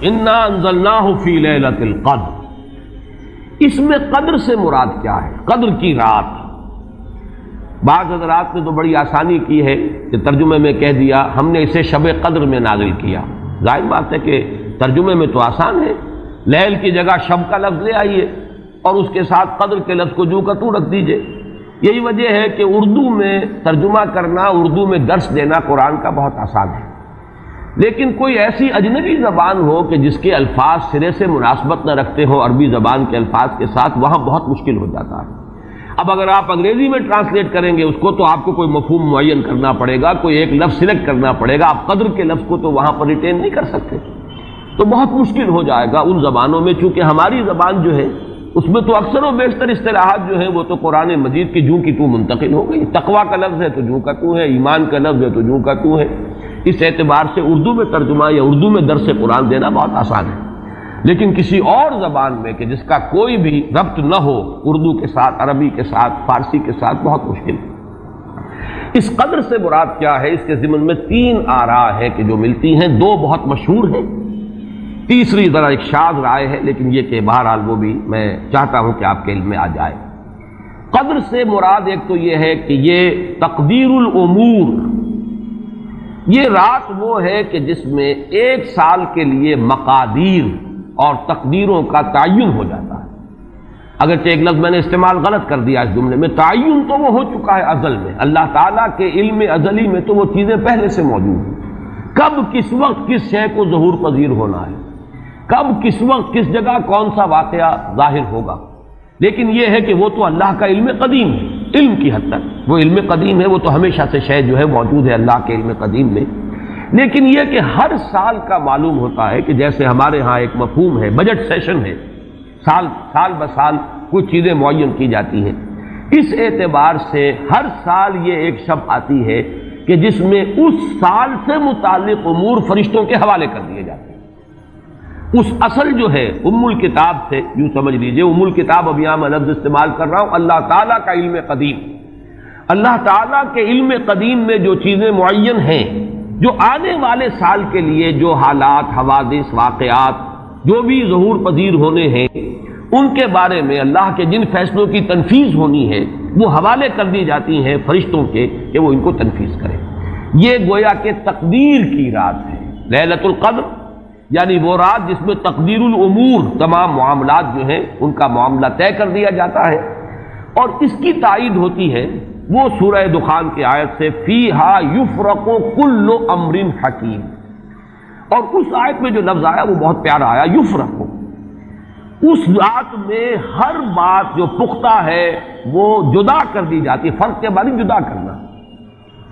انا انزلناہ فی لیلۃ القدر، اس میں قدر سے مراد کیا ہے؟ قدر کی رات۔ بعض حضرات نے تو بڑی آسانی کی ہے کہ ترجمے میں کہہ دیا ہم نے اسے شب قدر میں نازل کیا۔ ظاہر بات ہے کہ ترجمے میں تو آسان ہے، لیل کی جگہ شب کا لفظ لے آئیے اور اس کے ساتھ قدر کے لفظ کو جو کا تو رکھ دیجئے۔ یہی وجہ ہے کہ اردو میں ترجمہ کرنا، اردو میں درس دینا قرآن کا بہت آسان ہے، لیکن کوئی ایسی اجنبی زبان ہو کہ جس کے الفاظ سرے سے مناسبت نہ رکھتے ہوں عربی زبان کے الفاظ کے ساتھ، وہاں بہت مشکل ہو جاتا ہے۔ اب اگر آپ انگریزی میں ٹرانسلیٹ کریں گے اس کو تو آپ کو کوئی مفہوم معین کرنا پڑے گا، کوئی ایک لفظ سلیکٹ کرنا پڑے گا، آپ قدر کے لفظ کو تو وہاں پر ریٹین نہیں کر سکتے، تو بہت مشکل ہو جائے گا ان زبانوں میں۔ چونکہ ہماری زبان جو ہے اس میں تو اکثر و بیشتر اصطلاحات جو ہیں وہ تو قرآن مجید کی جوں کی تو منتقل ہو گئی۔ تقویٰ کا لفظ ہے تو جوں کا تو ہے، ایمان کا لفظ ہے تو جوں کا تو ہے۔ اس اعتبار سے اردو میں ترجمہ یا اردو میں درس قرآن دینا بہت آسان ہے، لیکن کسی اور زبان میں کہ جس کا کوئی بھی ربط نہ ہو اردو کے ساتھ، عربی کے ساتھ، فارسی کے ساتھ، بہت مشکل ہے۔ اس قدر سے مراد کیا ہے؟ اس کے ضمن میں تین آراء ہے کہ جو ملتی ہیں، دو بہت مشہور ہیں، تیسری ذرا ایک شاذ رائے ہے، لیکن یہ کہ بہرحال وہ بھی میں چاہتا ہوں کہ آپ کے علم میں آ جائے۔ قدر سے مراد ایک تو یہ ہے کہ یہ تقدیر الامور، یہ رات وہ ہے کہ جس میں ایک سال کے لیے مقادیر اور تقدیروں کا تعین ہو جاتا ہے۔ اگرچہ ایک لفظ میں نے استعمال غلط کر دیا اس جملے میں، تعین تو وہ ہو چکا ہے ازل میں، اللہ تعالیٰ کے علم ازلی میں تو وہ چیزیں پہلے سے موجود ہیں، کب کس وقت کس شے کو ظہور پذیر ہونا ہے، کب کس وقت کس جگہ کون سا واقعہ ظاہر ہوگا، لیکن یہ ہے کہ وہ تو اللہ کا علم قدیم ہے، علم کی حد تک وہ علم قدیم ہے، وہ تو ہمیشہ سے شے جو ہے موجود ہے اللہ کے علم قدیم میں۔ لیکن یہ کہ ہر سال کا معلوم ہوتا ہے کہ جیسے ہمارے ہاں ایک مفہوم ہے بجٹ سیشن ہے، سال بسال کچھ چیزیں معین کی جاتی ہیں، اس اعتبار سے ہر سال یہ ایک شب آتی ہے کہ جس میں اس سال سے متعلق امور فرشتوں کے حوالے کر دیے جاتے ہیں۔ اس اصل جو ہے ام الکتاب سے یوں سمجھ لیجئے، ام الکتاب اب یہاں میں لفظ استعمال کر رہا ہوں، اللہ تعالیٰ کا علم قدیم، اللہ تعالیٰ کے علم قدیم میں جو چیزیں معین ہیں، جو آنے والے سال کے لیے جو حالات، حوادث، واقعات جو بھی ظہور پذیر ہونے ہیں، ان کے بارے میں اللہ کے جن فیصلوں کی تنفیذ ہونی ہے وہ حوالے کر دی جاتی ہیں فرشتوں کے کہ وہ ان کو تنفیذ کریں۔ یہ گویا کہ تقدیر کی رات ہے لیلۃ القدر، یعنی وہ رات جس میں تقدیر الامور، تمام معاملات جو ہیں ان کا معاملہ طے کر دیا جاتا ہے، اور اس کی تائید ہوتی ہے وہ سورہ دخان کی آیت سے فیہا یفرق کل امر حکیم، اور اس آیت میں جو لفظ آیا وہ بہت پیارا آیا، یفرق، اس رات میں ہر بات جو پختہ ہے وہ جدا کر دی جاتی ہے۔ فرق کے معنی جدا کرنا،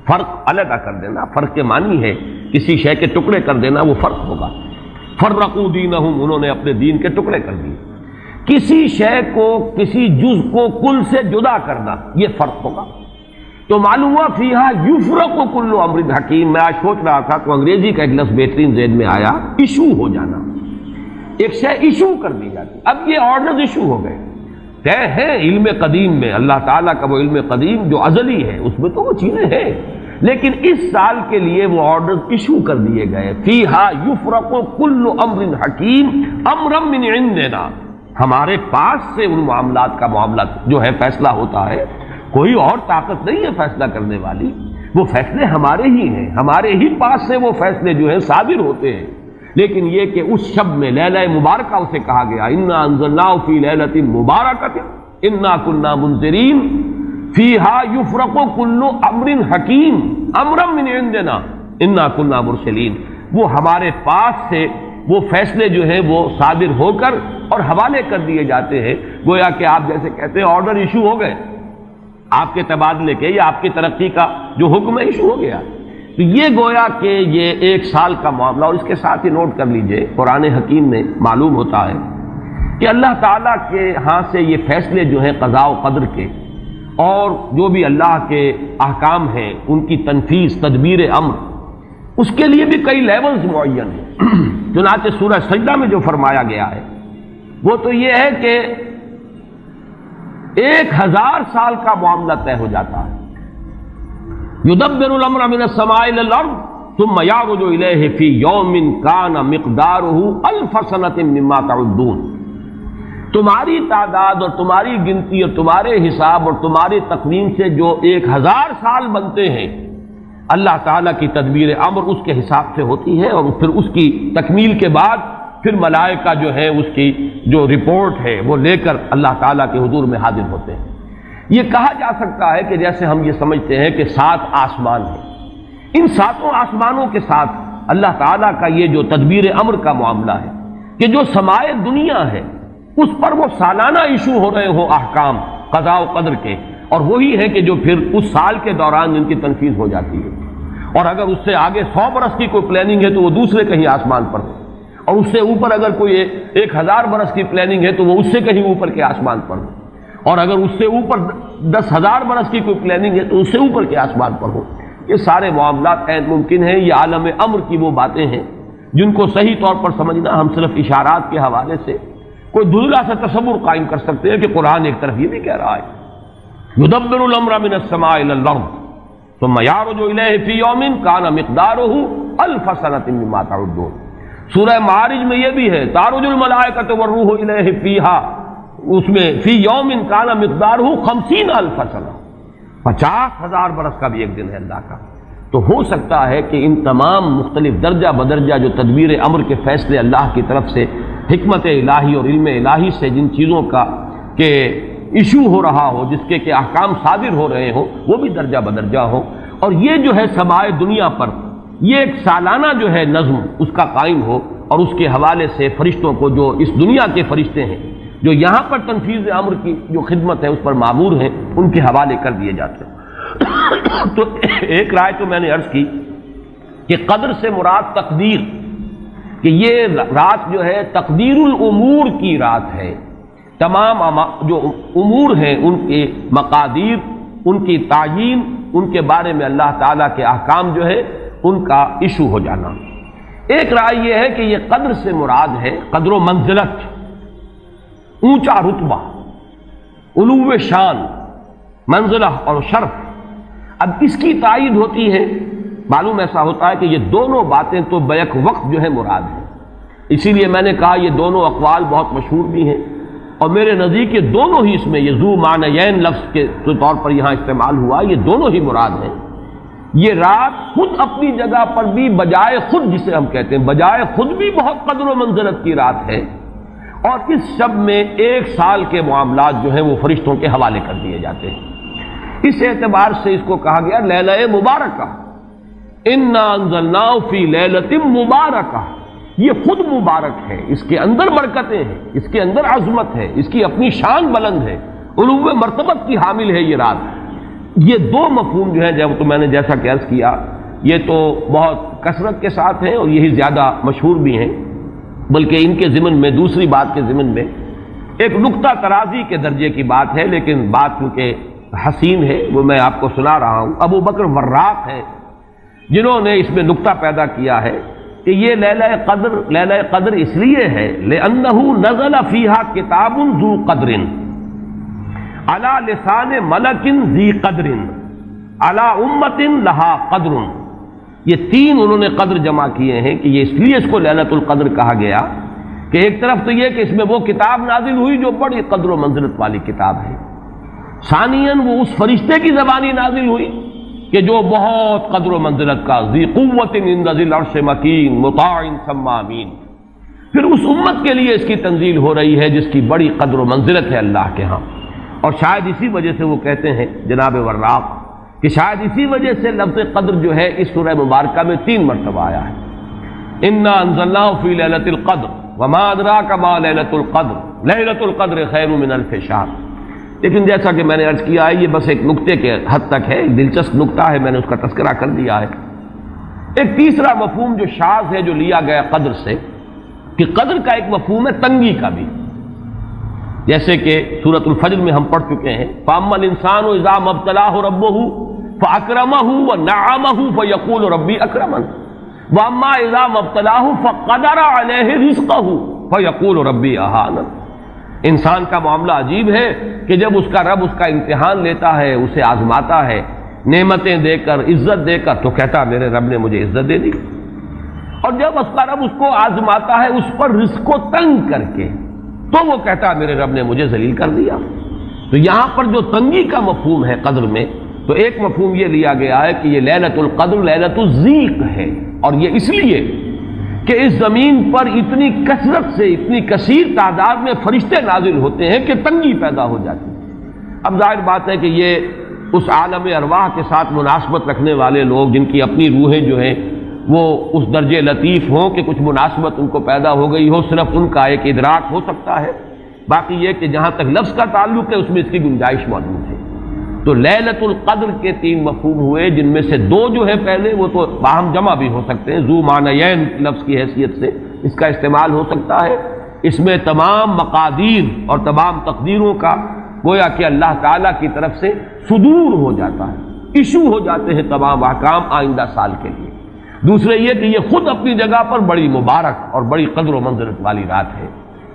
فرق علیحدہ کر دینا، فرق کے معنی ہے کسی شے کے ٹکڑے کر دینا، وہ فرق ہوگا۔ فرقوا دینہم، انہوں نے اپنے دین کے ٹکڑے کر دیے، کسی شے کو، کسی جز کو کل سے جدا کرنا، یہ فرق ہوگا۔ تو معلوم ہوا فیہا یفرق کل امر حکیم۔ میں آج سوچ رہا تھا تو انگریزی کا ایک لفظ بہترین ذہن میں آیا، ایشو ہو جانا، ایک شے ایشو کر دی جاتی، اب یہ آرڈرز ایشو ہو گئے، طے ہیں علم قدیم میں، اللہ تعالیٰ کا وہ علم قدیم جو ازلی ہے اس میں تو وہ چیزیں ہیں، لیکن اس سال کے لیے وہ آرڈرز ایشو کر دیے گئے، فیہا یفرق کل امر حکیم امرا من عندنا، ہمارے پاس سے ان معاملات کا معاملہ جو ہے فیصلہ ہوتا ہے، کوئی اور طاقت نہیں ہے فیصلہ کرنے والی، وہ فیصلے ہمارے ہی ہیں، ہمارے ہی پاس سے وہ فیصلے جو ہیں صادر ہوتے ہیں۔ لیکن یہ کہ اس شب میں لیلہ مبارکہ اسے کہا گیا، انا انزلناہ فی لیلۃ مبارکۃ انا کنا منذرین فیہا یفرق کل امر حکیم امرا من عندنا انا کنا مرسلین، وہ ہمارے پاس سے وہ فیصلے جو ہیں وہ صادر ہو کر اور حوالے کر دیے جاتے ہیں، گویا کہ آپ جیسے کہتے ہیں آرڈر ایشو ہو گئے، آپ کے تبادلے کے یا آپ کی ترقی کا جو حکم ہے ایشو ہو گیا۔ تو یہ گویا کہ یہ ایک سال کا معاملہ، اور اس کے ساتھ ہی نوٹ کر لیجئے قرآن حکیم میں معلوم ہوتا ہے کہ اللہ تعالیٰ کے ہاں سے یہ فیصلے جو ہیں قضاء و قدر کے، اور جو بھی اللہ کے احکام ہیں ان کی تنفیذ، تدبیر امر، اس کے لیے بھی کئی لیولز معین ہیں۔ چنانچہ سورہ سجدہ میں جو فرمایا گیا ہے وہ تو یہ ہے کہ 1000 سال کا معاملہ طے ہو جاتا ہے، یدبر الامر من السماء الى الارض ثم یعرج الیہ فی یوم کان مقدارہ الف سنۃ مما تعدون، تمہاری تعداد اور تمہاری گنتی اور تمہارے حساب اور تمہاری تقویم سے جو 1000 سال بنتے ہیں، اللہ تعالیٰ کی تدبیر امر اس کے حساب سے ہوتی ہے، اور پھر اس کی تکمیل کے بعد پھر ملائکہ جو ہے اس کی جو رپورٹ ہے وہ لے کر اللہ تعالیٰ کے حضور میں حاضر ہوتے ہیں۔ یہ کہا جا سکتا ہے کہ جیسے ہم یہ سمجھتے ہیں کہ 7 آسمان ہیں، ان 7 آسمانوں کے ساتھ اللہ تعالیٰ کا یہ جو تدبیر امر کا معاملہ ہے کہ جو سمائے دنیا ہے اس پر وہ سالانہ ایشو ہو رہے ہوں احکام قضاء و قدر کے، اور وہی ہے کہ جو پھر اس سال کے دوران ان کی تنفیذ ہو جاتی ہے، اور اگر اس سے آگے 100 برس کی کوئی پلاننگ ہے تو وہ دوسرے کہیں آسمان پر ہو، اور اس سے اوپر اگر کوئی 1000 برس کی پلاننگ ہے تو وہ اس سے کہیں اوپر کے آسمان پر ہو، اور اگر اس سے اوپر 10,000 برس کی کوئی پلاننگ ہے تو اس سے اوپر کے آسمان پر ہو۔ یہ سارے معاملات عین ممکن ہیں، یہ عالم امر کی وہ باتیں ہیں جن کو صحیح طور پر سمجھنا ہم صرف اشارات کے حوالے سے کوئی دھندلا سا تصور قائم کر سکتے ہیں کہ قرآن ایک طرف یہ بھی کہہ رہا ہے یدبر الامر من السماء الى الارض ثم یعرج الیہ فی یوم کان مقدارہ الف سنۃ مما تعدون۔ سورہ معارج میں یہ بھی ہے تعرج الملائکۃ والروح الیہ فیہا، اس میں فی یوم کان مقدارہ 50,000 سنہ، 50,000 برس کا بھی ایک دن ہے اللہ کا۔ تو ہو سکتا ہے کہ ان تمام مختلف درجہ بدرجہ جو تدبیر امر کے فیصلے اللہ کی طرف سے حکمت الہی اور علم الہی سے جن چیزوں کا کہ ایشو ہو رہا ہو، جس کے کہ احکام صادر ہو رہے ہوں، وہ بھی درجہ بدرجہ ہو، اور یہ جو ہے سمائے دنیا پر یہ ایک سالانہ جو ہے نظم اس کا قائم ہو، اور اس کے حوالے سے فرشتوں کو جو اس دنیا کے فرشتے ہیں جو یہاں پر تنفیذ امر کی جو خدمت ہے اس پر مامور ہیں، ان کے حوالے کر دیے جاتے ہیں۔ تو ایک رائے تو میں نے عرض کی کہ قدر سے مراد تقدیر، کہ یہ رات جو ہے تقدیر الامور کی رات ہے، تمام جو امور ہیں ان کے مقادیر، ان کی تعیین، ان کے بارے میں اللہ تعالیٰ کے احکام جو ہے ان کا ایشو ہو جانا۔ ایک رائے یہ ہے کہ یہ قدر سے مراد ہے قدر و منزلت، اونچا رتبہ، علو شان، منزلہ اور شرف۔ اب اس کی تائید ہوتی ہے، معلوم ایسا ہوتا ہے کہ یہ دونوں باتیں تو بیک وقت جو ہے مراد ہیں، اسی لیے میں نے کہا یہ دونوں اقوال بہت مشہور بھی ہیں، اور میرے نزدیک یہ دونوں ہی اس میں یہ ذو معنیین لفظ کے طور پر یہاں استعمال ہوا، یہ دونوں ہی مراد ہیں۔ یہ رات خود اپنی جگہ پر بھی بجائے خود، جسے ہم کہتے ہیں بجائے خود بھی بہت قدر و منزلت کی رات ہے، اور اس شب میں 1 سال کے معاملات جو ہیں وہ فرشتوں کے حوالے کر دیے جاتے ہیں۔ اس اعتبار سے اس کو کہا گیا لیلہ مبارکہ، انا انزلناہ فی لیلۃ مبارکہ، یہ خود مبارک ہے، اس کے اندر برکتیں ہیں، اس کے اندر عظمت ہے، اس کی اپنی شان بلند ہے، علو مرتبت کی حامل ہے یہ رات۔ یہ دو مفہوم جو ہیں جب تو میں نے جیسا کہ عرض کیا یہ تو بہت کثرت کے ساتھ ہیں اور یہی زیادہ مشہور بھی ہیں، بلکہ ان کے ضمن میں دوسری بات کے ضمن میں ایک نقطہ ترازی کے درجے کی بات ہے، لیکن بات کیونکہ حسین ہے وہ میں آپ کو سنا رہا ہوں۔ ابو بکر وراق ہیں جنہوں نے اس میں نقطہ پیدا کیا ہے کہ یہ لیلہ قدر اس لیے ہے لأنہ نزل فیہا کتاب ذو قدر علی لسان ملک ذی قدر علی امت لہا قدر۔ یہ 3 انہوں نے قدر جمع کیے ہیں کہ یہ اس لیے اس کو لیلۃ القدر کہا گیا کہ ایک طرف تو یہ کہ اس میں وہ کتاب نازل ہوئی جو بڑی قدر و منزلت والی کتاب ہے، ثانیاً وہ اس فرشتے کی زبانی نازل ہوئی کہ جو بہت قدر و منزلت کا ذی قوت عند ذی العرش مکین مطاع ثم امین، پھر اس امت کے لیے اس کی تنزیل ہو رہی ہے جس کی بڑی قدر و منزلت ہے اللہ کے ہاں۔ اور شاید اسی وجہ سے وہ کہتے ہیں جناب وراق کہ شاید اسی وجہ سے لفظ قدر جو ہے اس سورہ مبارکہ میں 3 مرتبہ آیا ہے، انا انزلناہ فی لیلۃ القدر وما ادراک ما لیلۃ القدر لیلۃ القدر خیر من الف شہر۔ لیکن جیسا کہ میں نے عرض کیا ہے یہ بس ایک نقطے کے حد تک ہے، ایک دلچسپ نقطہ ہے، میں نے اس کا تذکرہ کر دیا ہے۔ ایک تیسرا مفہوم جو شاذ ہے جو لیا گیا قدر سے، کہ قدر کا ایک مفہوم ہے تنگی کا بھی، جیسے کہ سورۃ الفجر میں ہم پڑھ چکے ہیں فَأَمَّا الْإِنسَانُ إِذَا مَا ابْتَلَاهُ رَبُّهُ فَأَكْرَمَهُ وَنَعَّمَهُ فَيَقُولُ رَبِّي أَكْرَمَنِ وَأَمَّا إِذَا مَا ابْتَلَاهُ فَقَدَرَ عَلَيْهِ رِزْقَهُ فَيَقُولُ رَبِّي أَهَانَنِ۔ انسان کا معاملہ عجیب ہے کہ جب اس کا رب اس کا امتحان لیتا ہے، اسے آزماتا ہے، نعمتیں دے کر، عزت دے کر، تو کہتا میرے رب نے مجھے عزت دے دی۔ اور جب اس کا رب اس کو آزماتا ہے اس پر رزق کو تنگ کر کے، تو وہ کہتا میرے رب نے مجھے ذلیل کر دیا۔ تو یہاں پر جو تنگی کا مفہوم ہے قدر میں، تو ایک مفہوم یہ لیا گیا ہے کہ یہ لیلۃ القدر لیلۃ الضیق ہے، اور یہ اس لیے کہ اس زمین پر اتنی کثرت سے، اتنی کثیر تعداد میں فرشتے نازل ہوتے ہیں کہ تنگی پیدا ہو جاتی ہے۔ اب ظاہر بات ہے کہ یہ اس عالم ارواح کے ساتھ مناسبت رکھنے والے لوگ، جن کی اپنی روحیں جو ہیں وہ اس درجے لطیف ہوں کہ کچھ مناسبت ان کو پیدا ہو گئی ہو، صرف ان کا ایک ادراک ہو سکتا ہے۔ باقی یہ کہ جہاں تک لفظ کا تعلق ہے اس میں اس کی گنجائش موجود ہے۔ تو لیلۃ القدر کے 3 مفہوم ہوئے، جن میں سے 2 جو ہے پہلے وہ تو باہم جمع بھی ہو سکتے ہیں، ذو معنیین لفظ کی حیثیت سے اس کا استعمال ہو سکتا ہے۔ اس میں تمام مقادیر اور تمام تقدیروں کا گویا کہ اللہ تعالیٰ کی طرف سے صدور ہو جاتا ہے، ایشو ہو جاتے ہیں تمام احکام آئندہ سال کے لیے۔ دوسرے یہ کہ یہ خود اپنی جگہ پر بڑی مبارک اور بڑی قدر و منزلت والی رات ہے۔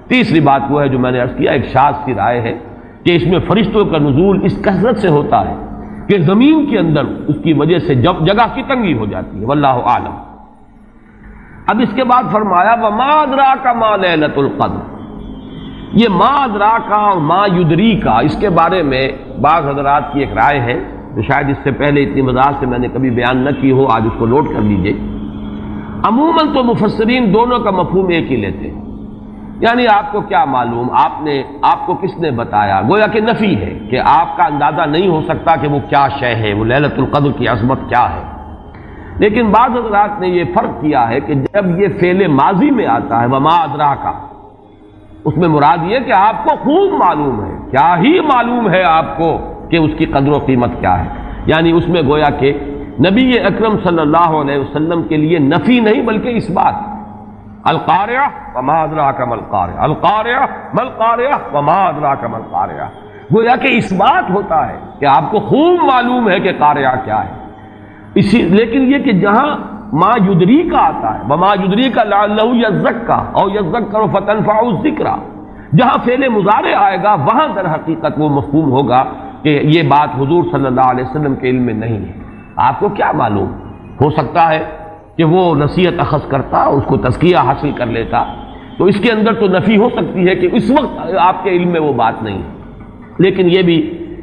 تیسری بات وہ ہے جو میں نے عرض کیا، ایک شاذ سی رائے ہے کہ اس میں فرشتوں کا نزول اس کثرت سے ہوتا ہے کہ زمین کے اندر اس کی وجہ سے جگہ کی تنگی ہو جاتی ہے، واللہ عالم۔ اب اس کے بعد فرمایا وما ادراک ما لیلۃ القدر۔ یہ ما ادراک اور ما یدریک، اس کے بارے میں بعض حضرات کی ایک رائے ہے جو شاید اس سے پہلے اتنی وضاحت سے میں نے کبھی بیان نہ کی ہو، آج اس کو نوٹ کر لیجئے۔ عموماً تو مفسرین دونوں کا مفہوم ایک ہی لیتے ہیں، یعنی آپ کو کیا معلوم، آپ کو کس نے بتایا، گویا کہ نفی ہے کہ آپ کا اندازہ نہیں ہو سکتا کہ وہ کیا شے ہے، وہ لیلۃ القدر کی عظمت کیا ہے۔ لیکن بعض حضرات نے یہ فرق کیا ہے کہ جب یہ فعل ماضی میں آتا ہے وما ادراک، اس میں مراد یہ کہ آپ کو خوب معلوم ہے، کیا ہی معلوم ہے آپ کو کہ اس کی قدر و قیمت کیا ہے۔ یعنی اس میں گویا کہ نبی اکرم صلی اللہ علیہ وسلم کے لیے نفی نہیں بلکہ اس بات، القارعہ وما ادراک ما القارعہ، القارعہ ما القارعہ وما ادراک ما القارعہ، گویا کہ اس بات ہوتا ہے کہ آپ کو خوب معلوم ہے کہ قارعہ کیا ہے۔ لیکن یہ کہ جہاں ما یدریک آتا ہے، وما یدریک لعلہ یزکیٰ او یذکر فتنفع الذکریٰ، جہاں فعل مضارع آئے گا وہاں در حقیقت وہ مفہوم ہوگا کہ یہ بات حضور صلی اللہ علیہ وسلم کے علم میں نہیں ہے۔ آپ کو کیا معلوم، ہو سکتا ہے کہ وہ نصیحت اخذ کرتا، اس کو تزکیہ حاصل کر لیتا، تو اس کے اندر تو نفی ہو سکتی ہے کہ اس وقت آپ کے علم میں وہ بات نہیں ہے۔ لیکن یہ بھی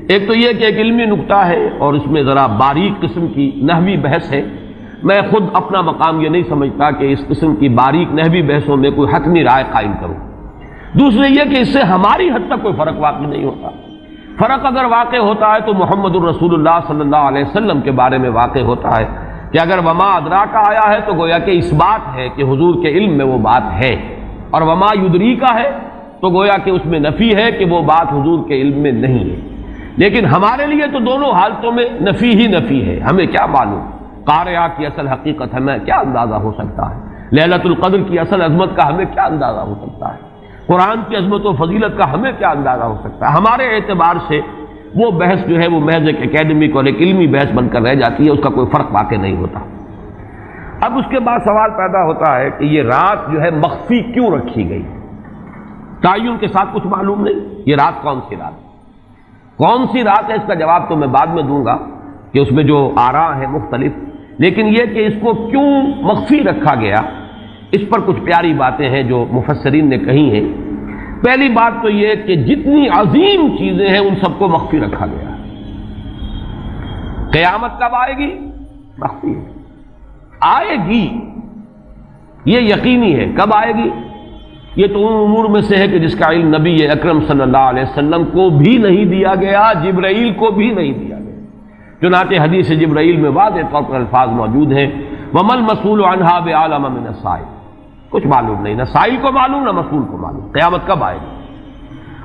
ایک تو یہ کہ ایک علمی نکتہ ہے اور اس میں ذرا باریک قسم کی نحوی بحث ہے۔ میں خود اپنا مقام یہ نہیں سمجھتا کہ اس قسم کی باریک نحوی بحثوں میں کوئی حتمی رائے قائم کروں۔ دوسرے یہ کہ اس سے ہماری حد تک کوئی فرق واقع نہیں ہوتا۔ فرق اگر واقع ہوتا ہے تو محمد الرسول اللہ صلی اللہ علیہ وسلم کے بارے میں واقع ہوتا ہے کہ اگر وما ادراک آیا ہے تو گویا کہ اس بات ہے کہ حضور کے علم میں وہ بات ہے، اور وما یدریک ہے تو گویا کہ اس میں نفی ہے کہ وہ بات حضور کے علم میں نہیں ہے۔ لیکن ہمارے لیے تو دونوں حالتوں میں نفی ہی نفی ہے۔ ہمیں کیا معلوم قارعہ کی اصل حقیقت، ہمیں کیا اندازہ ہو سکتا ہے لیلۃ القدر کی اصل عظمت کا، ہمیں کیا اندازہ ہو سکتا ہے قرآن کی عظمت و فضیلت کا، ہمیں کیا اندازہ ہو سکتا ہے۔ ہمارے اعتبار سے وہ بحث جو ہے وہ محض ایک اکیڈمک اور ایک علمی بحث بن کر رہ جاتی ہے، اس کا کوئی فرق واقع نہیں ہوتا۔ اب اس کے بعد سوال پیدا ہوتا ہے کہ یہ رات جو ہے مخفی کیوں رکھی گئی، تعین کے ساتھ کچھ معلوم نہیں، یہ رات کون سی رات ہے، اس کا جواب تو میں بعد میں دوں گا کہ اس میں جو آراء ہیں مختلف، لیکن یہ کہ اس کو کیوں مخفی رکھا گیا، اس پر کچھ پیاری باتیں ہیں جو مفسرین نے کہی ہیں۔ پہلی بات تو یہ کہ جتنی عظیم چیزیں ہیں ان سب کو مخفی رکھا گیا۔ قیامت کب آئے گی؟ مخفی آئے گی، یہ یقینی ہے۔ کب آئے گی؟ یہ تو ان امور میں سے ہے کہ جس کا علم نبی اکرم صلی اللہ علیہ وسلم کو بھی نہیں دیا گیا، جبرائیل کو بھی نہیں دیا گیا۔ چنانچہ حدیث جبرائیل میں واضح طور پر الفاظ موجود ہیں وَمَا الْمَسْئُولُ عَنْهَا بِأَعْلَمَ مِنَ السَّائِلِ، کچھ معلوم نہیں، نہ سائل کو معلوم نہ مسئول کو معلوم قیامت کب آئے گی۔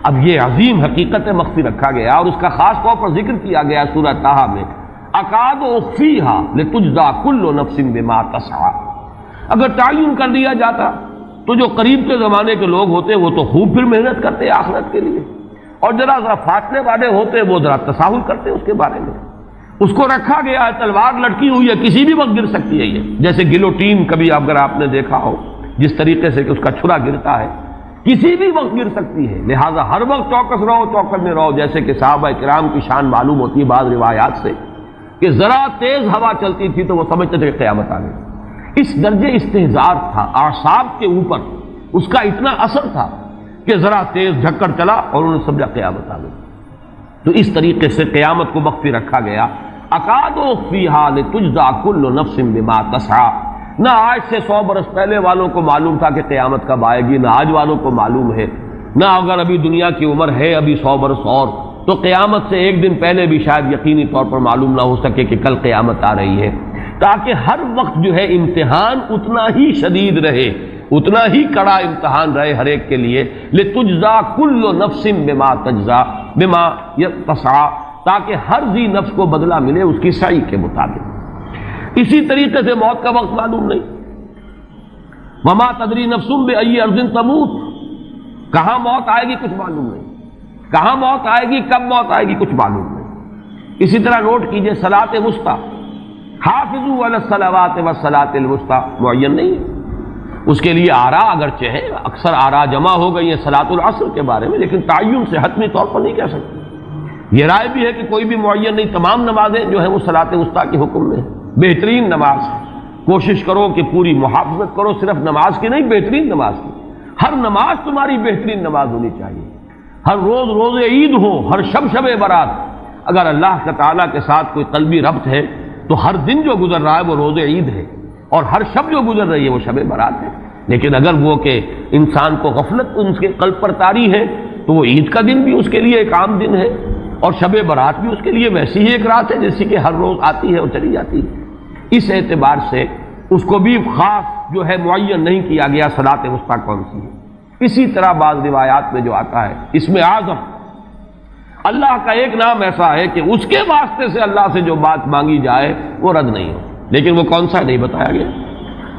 اب یہ عظیم حقیقت مخفی رکھا گیا اور اس کا خاص طور پر ذکر کیا گیا سورہ طٰہٰ میں، اکاد اخفیھا لتجزی کل نفس بما تسعی۔ اگر تعین کر دیا جاتا تو جو قریب کے زمانے کے لوگ ہوتے وہ تو خوب پھر محنت کرتے آخرت کے لیے، اور ذرا فاصلے والے ہوتے وہ ذرا تساہل کرتے اس کے بارے میں۔ اس کو رکھا گیا ہے، تلوار لٹکی ہوئی ہے، کسی بھی وقت گر سکتی ہے، یہ جیسے گلوٹین کبھی اگر آپ نے دیکھا ہو جس طریقے سے کہ اس کا چھرا گرتا ہے، کسی بھی وقت گر سکتی ہے، لہذا ہر وقت چوکس رہو، چوکس میں رہو، جیسے کہ صحابہ کرام کی شان معلوم ہوتی ہے بعض روایات سے کہ ذرا تیز ہوا چلتی تھی تو وہ سمجھتے تھے کہ قیامت آ گئی۔ اس درجے استحضار تھا اعصاب کے اوپر، اس کا اتنا اثر تھا کہ ذرا تیز جھکڑ چلا اور انہوں نے سمجھا قیامت آ گئی۔ تو اس طریقے سے قیامت کو مخفی رکھا گیا۔ اکاد اخفیھا لتجزا کل نفس بما تسعی، نہ آج سے 100 برس پہلے والوں کو معلوم تھا کہ قیامت کب آئے گی، نہ آج والوں کو معلوم ہے، نہ اگر ابھی دنیا کی عمر ہے ابھی 100 برس اور، تو قیامت سے ایک دن پہلے بھی شاید یقینی طور پر معلوم نہ ہو سکے کہ کل قیامت آ رہی ہے، تاکہ ہر وقت جو ہے امتحان اتنا ہی شدید رہے، اتنا ہی کڑا امتحان رہے ہر ایک کے لیے۔ لتجزا کل نفس بما تجزا بما تسعی، تاکہ ہر ذی نفس کو بدلہ ملے اس کی سعی کے مطابق۔ اسی طریقے سے موت کا وقت معلوم نہیں، وما تدری نفس بأی ارض تموت، کہاں موت آئے گی کچھ معلوم نہیں، کہاں موت آئے گی کب موت آئے گی کچھ معلوم نہیں۔ اسی طرح نوٹ کیجئے صلاۃ وسطیٰ، حافظوا علی الصلوات والصلاۃ الوسطیٰ معین نہیں ہے، اس کے لیے آراء اگرچہ ہے، اکثر آراء جمع ہو گئی ہیں صلاۃ العصر کے بارے میں، لیکن تعین سے حتمی طور پر نہیں کہہ سکتے۔ یہ رائے بھی ہے کہ کوئی بھی معین نہیں، تمام نمازیں جو ہیں وہ صلاۃ وسطیٰ کے حکم میں ہیں۔ بہترین نماز، کوشش کرو کہ پوری محافظت کرو، صرف نماز کی نہیں بہترین نماز کی، ہر نماز تمہاری بہترین نماز ہونی چاہیے، ہر روز روز عید ہو، ہر شب شب برات۔ اگر اللہ تعالیٰ کے ساتھ کوئی قلبی ربط ہے تو ہر دن جو گزر رہا ہے وہ روز عید ہے، اور ہر شب جو گزر رہی ہے وہ شب برات ہے۔ لیکن اگر وہ کہ انسان کو غفلت اس کے قلب پر طاری ہے تو وہ عید کا دن بھی اس کے لیے ایک عام دن ہے، اور شب برات بھی اس کے لیے ویسی ہی ایک رات ہے جیسی کہ ہر روز آتی ہے اور چلی جاتی ہے۔ اس اعتبار سے اس کو بھی خاص جو ہے معین نہیں کیا گیا صلاۃ وسطیٰ کون سی ہے۔ اسی طرح بعض روایات میں جو آتا ہے اسم اعظم، اللہ کا ایک نام ایسا ہے کہ اس کے واسطے سے اللہ سے جو بات مانگی جائے وہ رد نہیں ہو، لیکن وہ کون سا نہیں بتایا گیا۔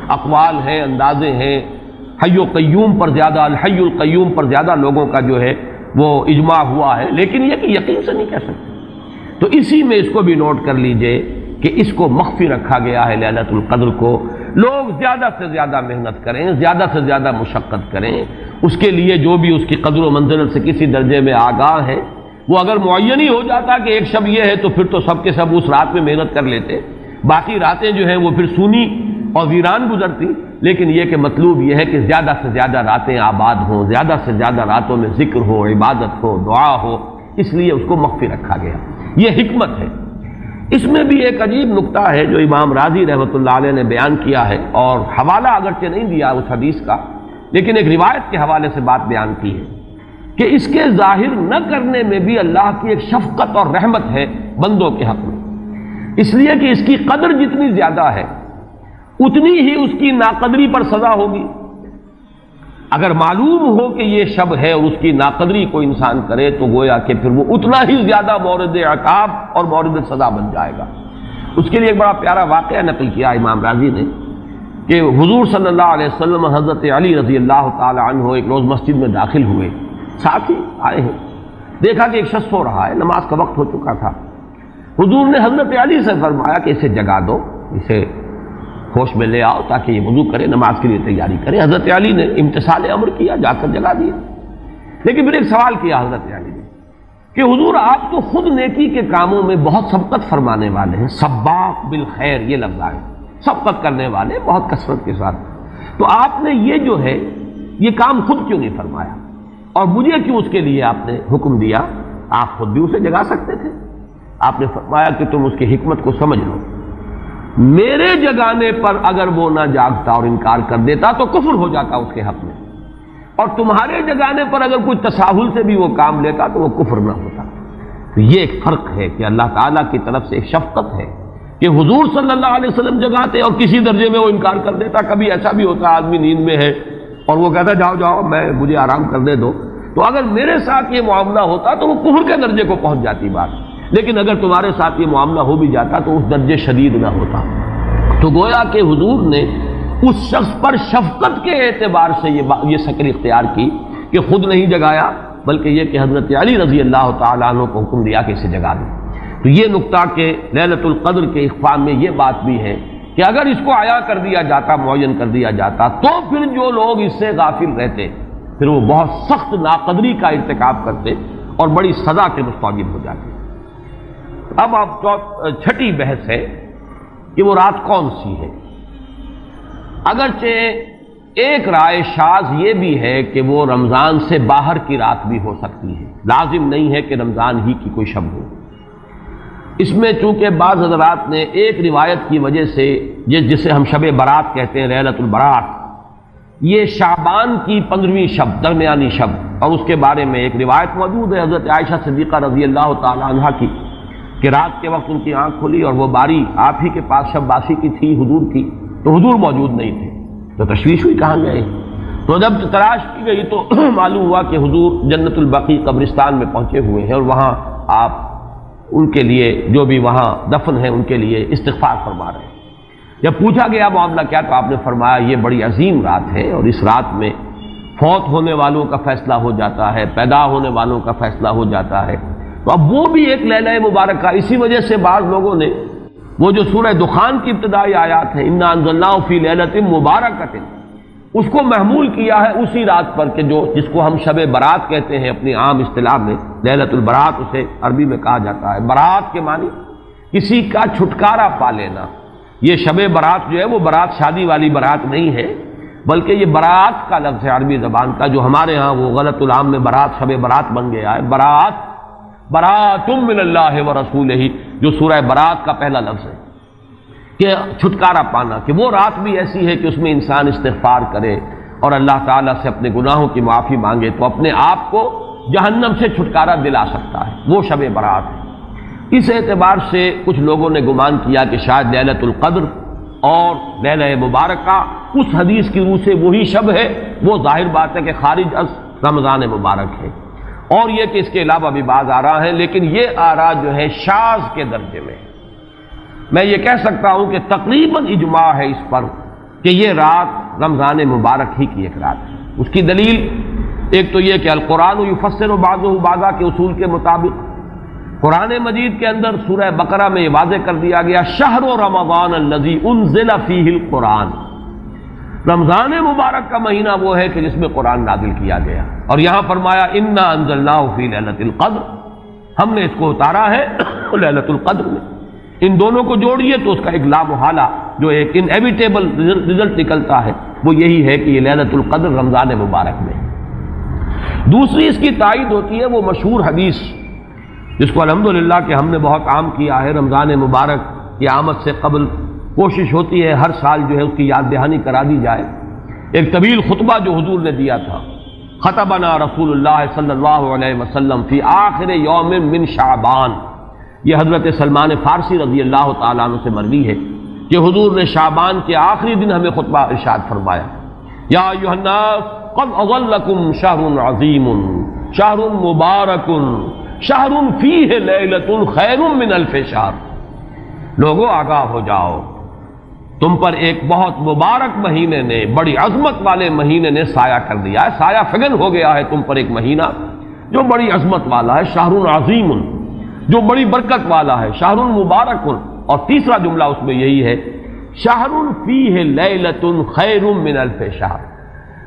اقوال ہیں، اندازے ہیں، حی و قیوم پر زیادہ، الحی القیوم پر زیادہ لوگوں کا جو ہے وہ اجماع ہوا ہے، لیکن یہ کہ یقین سے نہیں کہہ سکتے۔ تو اسی میں اس کو بھی نوٹ کر لیجئے کہ اس کو مخفی رکھا گیا ہے لیلۃ القدر کو۔ لوگ زیادہ سے زیادہ محنت کریں، زیادہ سے زیادہ مشقت کریں، اس کے لیے جو بھی اس کی قدر و منزلت سے کسی درجے میں آگاہ ہے، وہ اگر معین ہی ہو جاتا کہ ایک شب یہ ہے تو پھر تو سب کے سب اس رات میں محنت کر لیتے، باقی راتیں جو ہیں وہ پھر سونی اور ویران گزرتی۔ لیکن یہ کہ مطلوب یہ ہے کہ زیادہ سے زیادہ راتیں آباد ہوں، زیادہ سے زیادہ راتوں میں ذکر ہو، عبادت ہو، دعا ہو، اس لیے اس کو مخفی رکھا گیا، یہ حکمت ہے۔ اس میں بھی ایک عجیب نکتہ ہے جو امام راضی رحمۃ اللہ علیہ نے بیان کیا ہے، اور حوالہ اگرچہ نہیں دیا اس حدیث کا، لیکن ایک روایت کے حوالے سے بات بیان کی ہے کہ اس کے ظاہر نہ کرنے میں بھی اللہ کی ایک شفقت اور رحمت ہے بندوں کے حق میں، اس لیے کہ اس کی قدر جتنی زیادہ ہے اتنی ہی اس کی ناقدری پر سزا ہوگی۔ اگر معلوم ہو کہ یہ شب ہے اور اس کی ناقدری کوئی انسان کرے تو گویا کہ پھر وہ اتنا ہی زیادہ مورد عقاب اور مورد سزا بن جائے گا۔ اس کے لیے ایک بڑا پیارا واقعہ نقل کیا امام راضی نے کہ حضور صلی اللہ علیہ وسلم حضرت علی رضی اللہ تعالی عنہ ایک روز مسجد میں داخل ہوئے، ساتھ ہی آئے ہیں، دیکھا کہ ایک شخص سو رہا ہے، نماز کا وقت ہو چکا تھا۔ حضور نے حضرت علی سے فرمایا کہ اسے جگا دو، اسے ہوش میں لے آؤ تاکہ یہ وضو کرے، نماز کے لیے تیاری کرے۔ حضرت علی نے امتثال امر کیا، جا کر جگا دیا۔ لیکن پھر ایک سوال کیا حضرت علی نے کہ حضور آپ تو خود نیکی کے کاموں میں بہت سبقت فرمانے والے ہیں، سباق بالخیر یہ لفظ آئے، سبقت کرنے والے بہت کثرت کے ساتھ، تو آپ نے یہ جو ہے یہ کام خود کیوں نہیں فرمایا، اور مجھے کیوں اس کے لیے آپ نے حکم دیا؟ آپ خود بھی اسے جگا سکتے تھے۔ آپ نے فرمایا کہ تم اس کی حکمت کو سمجھ لو، میرے جگانے پر اگر وہ نہ جاگتا اور انکار کر دیتا تو کفر ہو جاتا اس کے حق میں، اور تمہارے جگانے پر اگر کوئی تساہل سے بھی وہ کام لیتا تو وہ کفر نہ ہوتا۔ تو یہ ایک فرق ہے کہ اللہ تعالیٰ کی طرف سے ایک شفقت ہے کہ حضور صلی اللہ علیہ وسلم جگاتے اور کسی درجے میں وہ انکار کر دیتا۔ کبھی ایسا بھی ہوتا آدمی نیند میں ہے اور وہ کہتا جاؤ جاؤ مجھے آرام کرنے دو، تو اگر میرے ساتھ یہ معاملہ ہوتا تو وہ کفر کے درجے کو پہنچ جاتی بات، لیکن اگر تمہارے ساتھ یہ معاملہ ہو بھی جاتا تو اس درجے شدید نہ ہوتا۔ تو گویا کہ حضور نے اس شخص پر شفقت کے اعتبار سے یہ شکل اختیار کی کہ خود نہیں جگایا، بلکہ یہ کہ حضرت علی رضی اللہ تعالیٰ عنہ کو حکم دیا کہ اسے جگا دیں۔ تو یہ نقطہ کہ لیلۃ القدر کے اخفاء میں یہ بات بھی ہے کہ اگر اس کو عیاں کر دیا جاتا، معین کر دیا جاتا، تو پھر جو لوگ اس سے غافل رہتے پھر وہ بہت سخت ناقدری کا ارتکاب کرتے اور بڑی سزا کے مستوجب ہو جاتے۔ اب چھٹی بحث ہے کہ وہ رات کون سی ہے۔ اگرچہ ایک رائے شاذ یہ بھی ہے کہ وہ رمضان سے باہر کی رات بھی ہو سکتی ہے، لازم نہیں ہے کہ رمضان ہی کی کوئی شب ہو۔ اس میں چونکہ بعض حضرات نے ایک روایت کی وجہ سے جسے ہم شب برات کہتے ہیں، لیلۃ البرات، یہ شعبان کی 15ویں شب، درمیانی شب، اور اس کے بارے میں ایک روایت موجود ہے حضرت عائشہ صدیقہ رضی اللہ تعالی عنہا کی کہ رات کے وقت ان کی آنکھ کھلی اور وہ باری آپ ہی کے پاس شب باسی کی تھی، حضور کی، تو حضور موجود نہیں تھے، تو تشویش ہوئی کہاں گئے۔ تو جب تلاش کی گئی تو معلوم ہوا کہ حضور جنت البقیع قبرستان میں پہنچے ہوئے ہیں، اور وہاں آپ ان کے لیے جو بھی وہاں دفن ہیں ان کے لیے استغفار فرما رہے ہیں۔ جب پوچھا گیا معاملہ کیا، تو آپ نے فرمایا یہ بڑی عظیم رات ہے، اور اس رات میں فوت ہونے والوں کا فیصلہ ہو جاتا ہے، پیدا ہونے والوں کا فیصلہ ہو جاتا ہے۔ تو اب وہ بھی ایک لیلہ مبارکہ، اسی وجہ سے بعض لوگوں نے وہ جو سورہ دخان کی ابتدائی آیات ہیں، انا انزلناہ فی لیلۃ مبارکۃ، اس کو محمول کیا ہے اسی رات پر کہ جس کو ہم شب برات کہتے ہیں اپنی عام اصطلاح میں، لیلۃ البرات اسے عربی میں کہا جاتا ہے۔ برات کے معنی کسی کا چھٹکارا پا لینا۔ یہ شب برات جو ہے وہ برات شادی والی برات نہیں ہے، بلکہ یہ برات کا لفظ ہے عربی زبان کا، جو ہمارے ہاں وہ غلط العام میں برات شب برات بن گیا ہے۔ برات من اللہ ورسولہ، جو سورہ برات کا پہلا لفظ ہے کہ چھٹکارا پانا، کہ وہ رات بھی ایسی ہے کہ اس میں انسان استغفار کرے اور اللہ تعالیٰ سے اپنے گناہوں کی معافی مانگے تو اپنے آپ کو جہنم سے چھٹکارا دلا سکتا ہے، وہ شب برات ہے۔ اس اعتبار سے کچھ لوگوں نے گمان کیا کہ شاید لیلۃ القدر اور لیلہ مبارکہ اس حدیث کی روح سے وہی شب ہے، وہ ظاہر بات ہے کہ خارج از رمضان مبارک ہے، اور یہ کہ اس کے علاوہ بھی بعض آراء ہیں، لیکن یہ آراء جو ہے شاذ کے درجے میں۔ میں یہ کہہ سکتا ہوں کہ تقریباً اجماع ہے اس پر کہ یہ رات رمضان مبارک ہی کی ایک رات ہے۔ اس کی دلیل ایک تو یہ کہ القرآن یفسر بعضہ بعضا کے اصول کے مطابق قرآن مجید کے اندر سورہ بقرہ میں یہ واضح کر دیا گیا، شہر رمضان الذی انزل فیہ القرآن، رمضان مبارک کا مہینہ وہ ہے کہ جس میں قرآن نازل کیا گیا، اور یہاں فرمایا انا انزلناہ فی لیلۃ القدر، ہم نے اس کو اتارا ہے لیلۃ القدر میں۔ ان دونوں کو جوڑیے تو اس کا ایک لا محالہ جو ایک انیویٹیبل رزلٹ نکلتا ہے وہ یہی ہے کہ یہ لیلۃ القدر رمضان مبارک میں۔ دوسری اس کی تائید ہوتی ہے وہ مشہور حدیث جس کو الحمدللہ کہ ہم نے بہت عام کیا ہے، رمضان مبارک کی آمد سے قبل کوشش ہوتی ہے ہر سال جو ہے اس کی یاد دہانی کرا دی جائے۔ ایک طویل خطبہ جو حضور نے دیا تھا، خطبنا رسول اللہ صلی اللہ علیہ وسلم فی آخر یوم من شعبان، یہ حضرت سلمان فارسی رضی اللہ تعالیٰ عنہ سے مروی ہے کہ حضور نے شعبان کے آخری دن ہمیں خطبہ ارشاد فرمایا، یا ایھا الناس قد اظلکم شہر عظیم شہر مبارک شہر فیہ لیلۃ خیر من الف شہر، لوگوں آگاہ ہو جاؤ، تم پر ایک بہت مبارک مہینے نے، بڑی عظمت والے مہینے نے سایہ کر دیا ہے، سایہ فگن ہو گیا ہے تم پر ایک مہینہ جو بڑی عظمت والا ہے، شہر عظیم جو بڑی برکت والا ہے، شہر مبارک، اور تیسرا جملہ اس میں یہی ہے شہر فیہ لیلۃ خیر من الف شہر،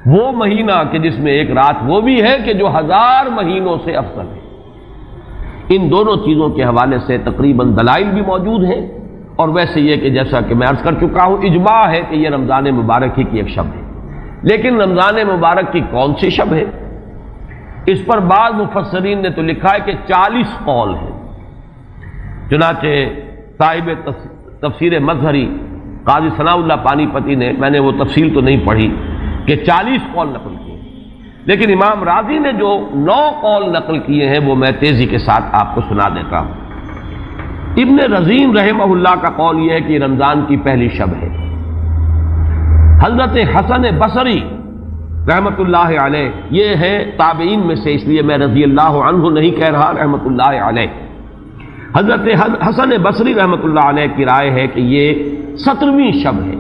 وہ مہینہ کہ جس میں ایک رات وہ بھی ہے کہ جو 1000 مہینوں سے افضل ہے۔ ان دونوں چیزوں کے حوالے سے تقریباً دلائل بھی موجود ہیں، اور ویسے یہ کہ جیسا کہ میں عرض کر چکا ہوں اجماع ہے کہ یہ رمضان مبارک ہی کی ایک شب ہے۔ لیکن رمضان مبارک کی کون سی شب ہے، اس پر بعض مفسرین نے تو لکھا ہے کہ 40 قول ہیں۔ چنانچہ صاحب تفسیر مظہری قاضی ثناء اللہ پانی پتی نے، میں نے وہ تفصیل تو نہیں پڑھی، کہ 40 قول نقل کیے، لیکن امام راضی نے جو 9 قول نقل کیے ہیں وہ میں تیزی کے ساتھ آپ کو سنا دیتا ہوں۔ ابن رزین رحمہ اللہ کا قول یہ ہے کہ رمضان کی پہلی شب ہے۔ حضرت حسن بصری رحمۃ اللہ علیہ، یہ ہے تابعین میں سے، اس لیے میں رضی اللہ عنہ نہیں کہہ رہا، رحمۃ اللہ علیہ۔ حضرت حسن بصری رحمۃ اللہ علیہ کی رائے ہے کہ یہ 17ویں شب ہے،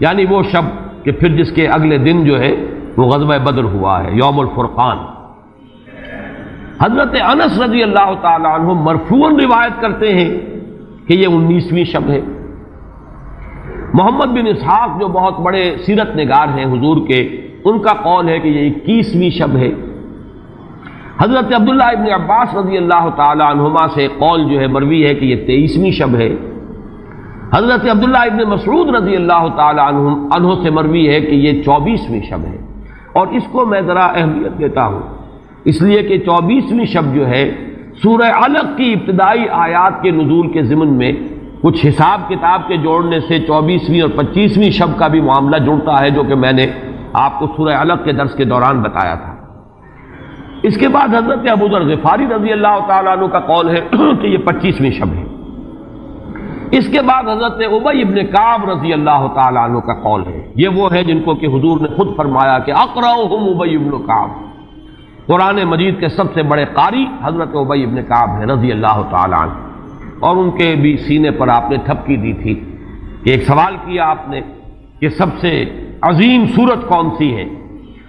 یعنی وہ شب کہ پھر جس کے اگلے دن جو ہے وہ غزوہ بدر ہوا ہے، یوم الفرقان۔ حضرت انس رضی اللہ تعالی عنہ مرفوعاً روایت کرتے ہیں کہ یہ 19ویں شب ہے۔ محمد بن اسحاق جو بہت بڑے سیرت نگار ہیں حضور کے، ان کا قول ہے کہ یہ 21ویں شب ہے۔ حضرت عبداللہ ابن عباس رضی اللہ تعالی عنہما سے قول جو ہے مروی ہے کہ یہ 23ویں شب ہے۔ حضرت عبداللہ ابن مسعود رضی اللہ تعالی عنہ سے مروی ہے کہ یہ 24ویں شب ہے، اور اس کو میں ذرا اہمیت دیتا ہوں اس لیے کہ 24ویں شب جو ہے سورہ علق کی ابتدائی آیات کے نزول کے ضمن میں کچھ حساب کتاب کے جوڑنے سے 24ویں اور 25ویں شب کا بھی معاملہ جڑتا ہے، جو کہ میں نے آپ کو سورہ علق کے درس کے دوران بتایا تھا۔ اس کے بعد حضرت ابو ذر غفاری رضی اللہ تعالیٰ عنہ کا قول ہے کہ یہ 25ویں شب ہے۔ اس کے بعد حضرت ابی ابن کعب رضی اللہ تعالیٰ عنہ کا قول ہے، یہ وہ ہے جن کو کہ حضور نے خود فرمایا کہ اقرأہم ابی ابن کعب، قرآن مجید کے سب سے بڑے قاری حضرت ابی ابن کعب ہیں رضی اللہ تعالیٰ عنہ، اور ان کے بھی سینے پر آپ نے تھپکی دی تھی کہ ایک سوال کیا آپ نے کہ سب سے عظیم سورت کون سی ہے،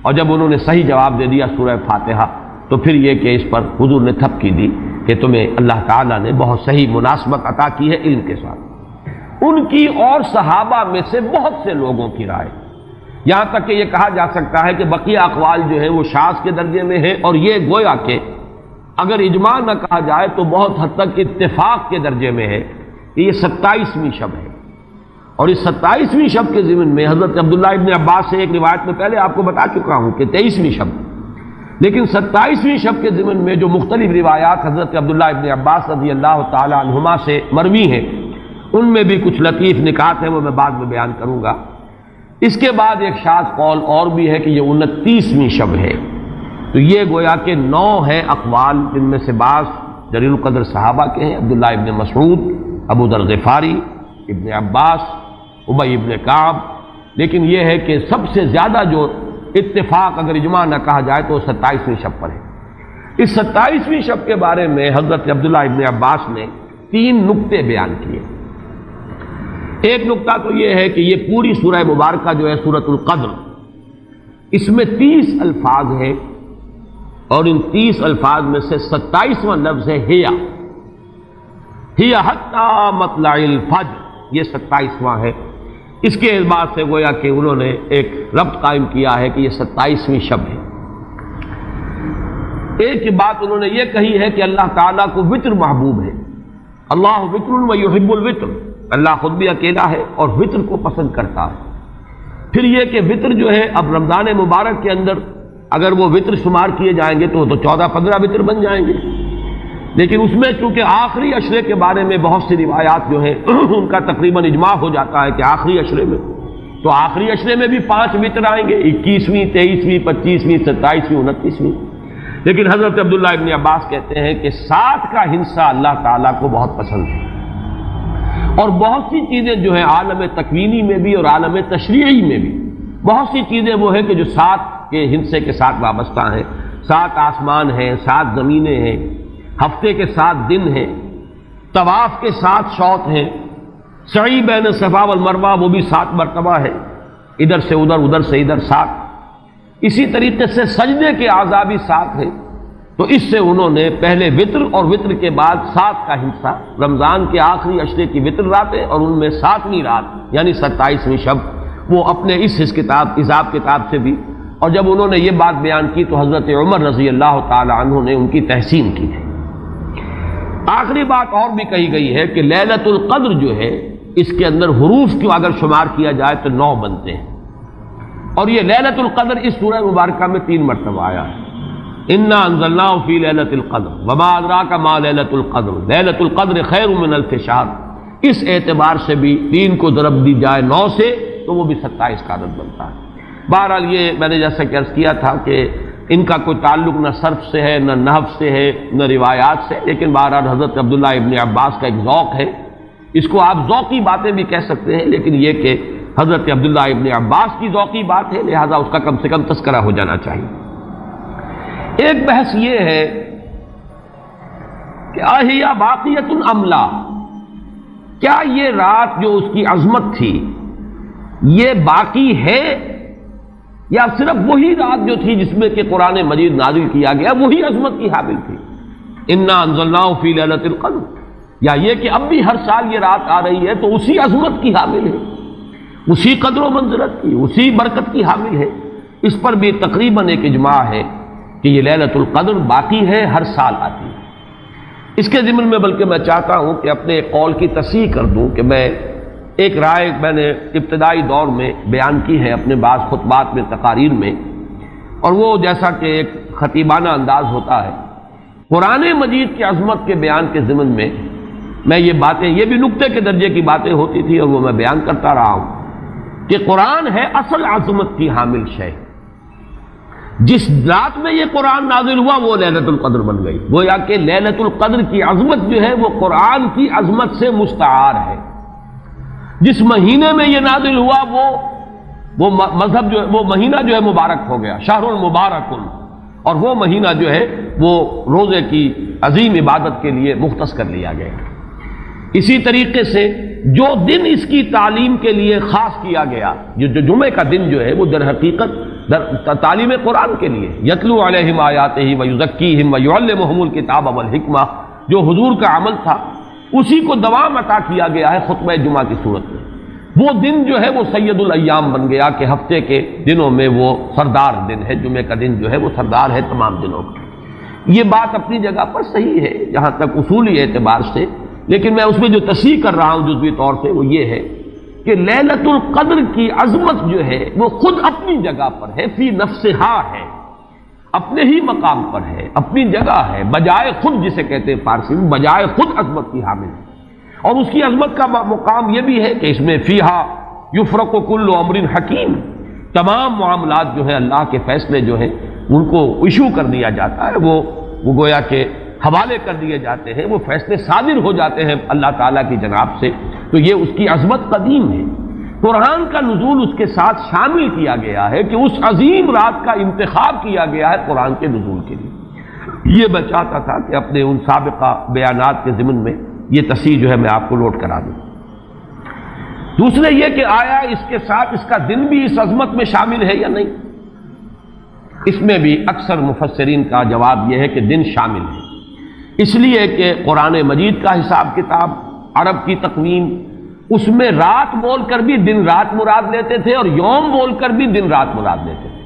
اور جب انہوں نے صحیح جواب دے دیا سورہ فاتحہ، تو پھر یہ کہ اس پر حضور نے تھپکی دی کہ تمہیں اللہ تعالیٰ نے بہت صحیح مناسبت عطا کی ہے علم کے ساتھ۔ ان کی اور صحابہ میں سے بہت سے لوگوں کی رائے، یہاں تک کہ یہ کہا جا سکتا ہے کہ بقیہ اقوال جو ہیں وہ شاذ کے درجے میں ہیں، اور یہ گویا کہ اگر اجماع نہ کہا جائے تو بہت حد تک اتفاق کے درجے میں ہے کہ یہ 27ویں شب ہے۔ اور اس 27ویں شب کے ضمن میں حضرت عبداللہ ابن عباس سے ایک روایت میں پہلے آپ کو بتا چکا ہوں کہ 23ویں شب، لیکن 27ویں شب کے ضمن میں جو مختلف روایات حضرت عبداللہ ابن عباس رضی اللہ تعالی عنہما سے مروی ہیں، ان میں بھی کچھ لطیف نکات ہیں، وہ میں بعد میں بیان کروں گا۔ اس کے بعد ایک شاذ قول اور بھی ہے کہ یہ 29ویں شب ہے۔ تو یہ گویا کہ 9 ہیں اقوال، جن میں سے بعض جلیل القدر صحابہ کے ہیں، عبداللہ ابن مسعود، ابو ذر غفاری، ابن عباس، ابی ابن کعب، لیکن یہ ہے کہ سب سے زیادہ جو اتفاق اگر اجماع نہ کہا جائے تو 27ویں شب پر ہے۔ اس 27ویں شب کے بارے میں حضرت عبداللہ ابن عباس نے 3 نکتے بیان کیے۔ ایک نکتہ تو یہ ہے کہ یہ پوری سورہ مبارکہ جو ہے سورۃ القدر، اس میں 30 الفاظ ہیں، اور ان 30 الفاظ میں سے 27واں لفظ ہے ہی حتی مطلع الفجر، یہ 27واں ہے۔ اس کے اعتبار سے گویا کہ انہوں نے ایک ربط قائم کیا ہے کہ یہ 27ویں شب ہے۔ ایک بات انہوں نے یہ کہی ہے کہ اللہ تعالیٰ کو وطر محبوب ہے، اللہ وطر و یحب الوطر، اللہ خود بھی اکیلا ہے اور وطر کو پسند کرتا ہے۔ پھر یہ کہ وطر جو ہے اب رمضان مبارک کے اندر اگر وہ وطر شمار کیے جائیں گے تو 14-15 وطر بن جائیں گے، لیکن اس میں چونکہ آخری عشرے کے بارے میں بہت سی روایات جو ہیں ان کا تقریباً اجماع ہو جاتا ہے کہ آخری عشرے میں، تو آخری عشرے میں بھی 5 وطر آئیں گے، 21ویں، 23ویں، 25ویں، 27ویں، 29ویں۔ لیکن حضرت عبداللہ ابن عباس کہتے ہیں کہ 7 کا ہندسہ اللہ تعالیٰ کو بہت پسند ہے، اور بہت سی چیزیں جو ہیں عالم تکوینی میں بھی اور عالم تشریعی میں بھی بہت سی چیزیں وہ ہیں کہ جو 7 کے ہندسے کے ساتھ وابستہ ہیں۔ 7 آسمان ہیں، 7 زمینیں ہیں، ہفتے کے 7 دن ہیں، طواف کے 7 شوط ہیں، سعی بین صفا والمروہ وہ بھی 7 مرتبہ ہے، ادھر سے ادھر، ادھر سے ادھر 7۔ اسی طریقے سے سجدے کے اعضاء بھی 7 ہیں، تو اس سے انہوں نے پہلے وطر اور وطر کے بعد 7 کا ہندسہ، رمضان کے آخری عشرے کی وطر راتیں اور ان میں 7ویں رات یعنی 27ویں شب، وہ اپنے اس حساب کتاب سے بھی، اور جب انہوں نے یہ بات بیان کی تو حضرت عمر رضی اللہ تعالی عنہ نے ان کی تحسین کی ہے۔ آخری بات اور بھی کہی گئی ہے کہ لیلۃ القدر جو ہے اس کے اندر حروف کو اگر شمار کیا جائے تو 9 بنتے ہیں، اور یہ لیلۃ القدر اس سورہ مبارکہ میں 3 مرتبہ آیا ہے۔ انا انزلناہ فی لیلۃ القدر وما ادراک ما لیلۃ القدر لیلۃ القدر خیر من الف شہر، اس اعتبار سے بھی 3 کو ضرب دی جائے 9 سے تو وہ بھی 27 کا عدد بنتا ہے۔ بہرحال یہ میں نے جیسا کہ عرض کیا تھا کہ ان کا کوئی تعلق نہ صرف سے ہے، نہ نحو سے ہے، نہ روایات سے، لیکن بہرحال حضرت عبداللہ ابن عباس کا ایک ذوق ہے، اس کو آپ ذوقی باتیں بھی کہہ سکتے ہیں، لیکن یہ کہ حضرت عبداللہ ابن عباس کی ذوقی بات ہے، لہذا اس کا کم سے کم تذکرہ ہو جانا چاہیے۔ ایک بحث یہ ہے کہ اہیا باقیۃ ام لا، کیا یہ رات جو اس کی عظمت تھی یہ باقی ہے، یا صرف وہی رات جو تھی جس میں کہ قرآن مجید نازل کیا گیا وہی عظمت کی حامل تھی؟ انا انزلناہ فی لیلۃ القدر، یا یہ کہ اب بھی ہر سال یہ رات آ رہی ہے تو اسی عظمت کی حامل ہے، اسی قدر و منزلت کی، اسی برکت کی حامل ہے؟ اس پر بھی تقریباً ایک اجماع ہے کہ یہ لیلۃ القدر باقی ہے، ہر سال آتی ہے۔ اس کے ضمن میں بلکہ میں چاہتا ہوں کہ اپنے قول کی تصحیح کر دوں کہ میں ایک رائے میں نے ابتدائی دور میں بیان کی ہے اپنے بعض خطبات میں، تقاریر میں، اور وہ جیسا کہ ایک خطیبانہ انداز ہوتا ہے، قرآن مجید کی عظمت کے بیان کے ضمن میں یہ باتیں، یہ بھی نقطے کے درجے کی باتیں ہوتی تھی اور وہ میں بیان کرتا رہا ہوں کہ قرآن ہے اصل عظمت کی حامل شے۔ جس رات میں یہ قرآن نازل ہوا وہ لیلۃ القدر بن گئی، گویا کہ لیلۃ القدر کی عظمت جو ہے وہ قرآن کی عظمت سے مستعار ہے۔ جس مہینے میں یہ نازل ہوا وہ مذہب جو ہے، وہ مہینہ جو ہے مبارک ہو گیا، شہر المبارک، اور وہ مہینہ جو ہے وہ روزے کی عظیم عبادت کے لیے مختص کر لیا گیا۔ اسی طریقے سے جو دن اس کی تعلیم کے لیے خاص کیا گیا، جو جمعے کا دن جو ہے وہ در حقیقت تعلیم قرآن کے لیے، یتلو علیہم آیاتہ ویزکیہم ویعلمہم الکتاب والحکمہ، جو حضور کا عمل تھا اسی کو دوام عطا کیا گیا ہے خطبہ جمعہ کی صورت میں۔ وہ دن جو ہے وہ سید الایام بن گیا کہ ہفتے کے دنوں میں وہ سردار دن ہے، جمعے کا دن جو ہے وہ سردار ہے تمام دنوں کا۔ یہ بات اپنی جگہ پر صحیح ہے جہاں تک اصولی اعتبار سے، لیکن میں اس میں جو تصحیح کر رہا ہوں جزوی طور سے وہ یہ ہے کہ لیلۃ القدر کی عظمت جو ہے وہ خود اپنی جگہ پر ہے، فی نفسہا ہے، اپنے ہی مقام پر ہے، اپنی جگہ ہے، بجائے خود، جسے کہتے ہیں فارسی میں بجائے خود عظمت کی حامل ہے۔ اور اس کی عظمت کا مقام یہ بھی ہے کہ اس میں فیہا یفرق کل امر حکیم، تمام معاملات جو ہے اللہ کے فیصلے جو ہیں ان کو ایشو کر دیا جاتا ہے، وہ گویا کہ حوالے کر دیے جاتے ہیں، وہ فیصلے صادر ہو جاتے ہیں اللہ تعالیٰ کی جناب سے۔ تو یہ اس کی عظمت قدیم ہے۔ قرآن کا نزول اس کے ساتھ شامل کیا گیا ہے کہ اس عظیم رات کا انتخاب کیا گیا ہے قرآن کے نزول کے لیے۔ یہ میں چاہتا تھا کہ اپنے ان سابقہ بیانات کے ضمن میں یہ تصحیح جو ہے میں آپ کو نوٹ کرا دوں۔ دوسرے یہ کہ آیا اس کے ساتھ اس کا دن بھی اس عظمت میں شامل ہے یا نہیں؟ اس میں بھی اکثر مفسرین کا جواب یہ ہے کہ دن شامل ہے، اس لیے کہ قرآن مجید کا حساب کتاب، عرب کی تقویم، اس میں رات بول کر بھی دن رات مراد لیتے تھے اور یوم بول کر بھی دن رات مراد لیتے تھے۔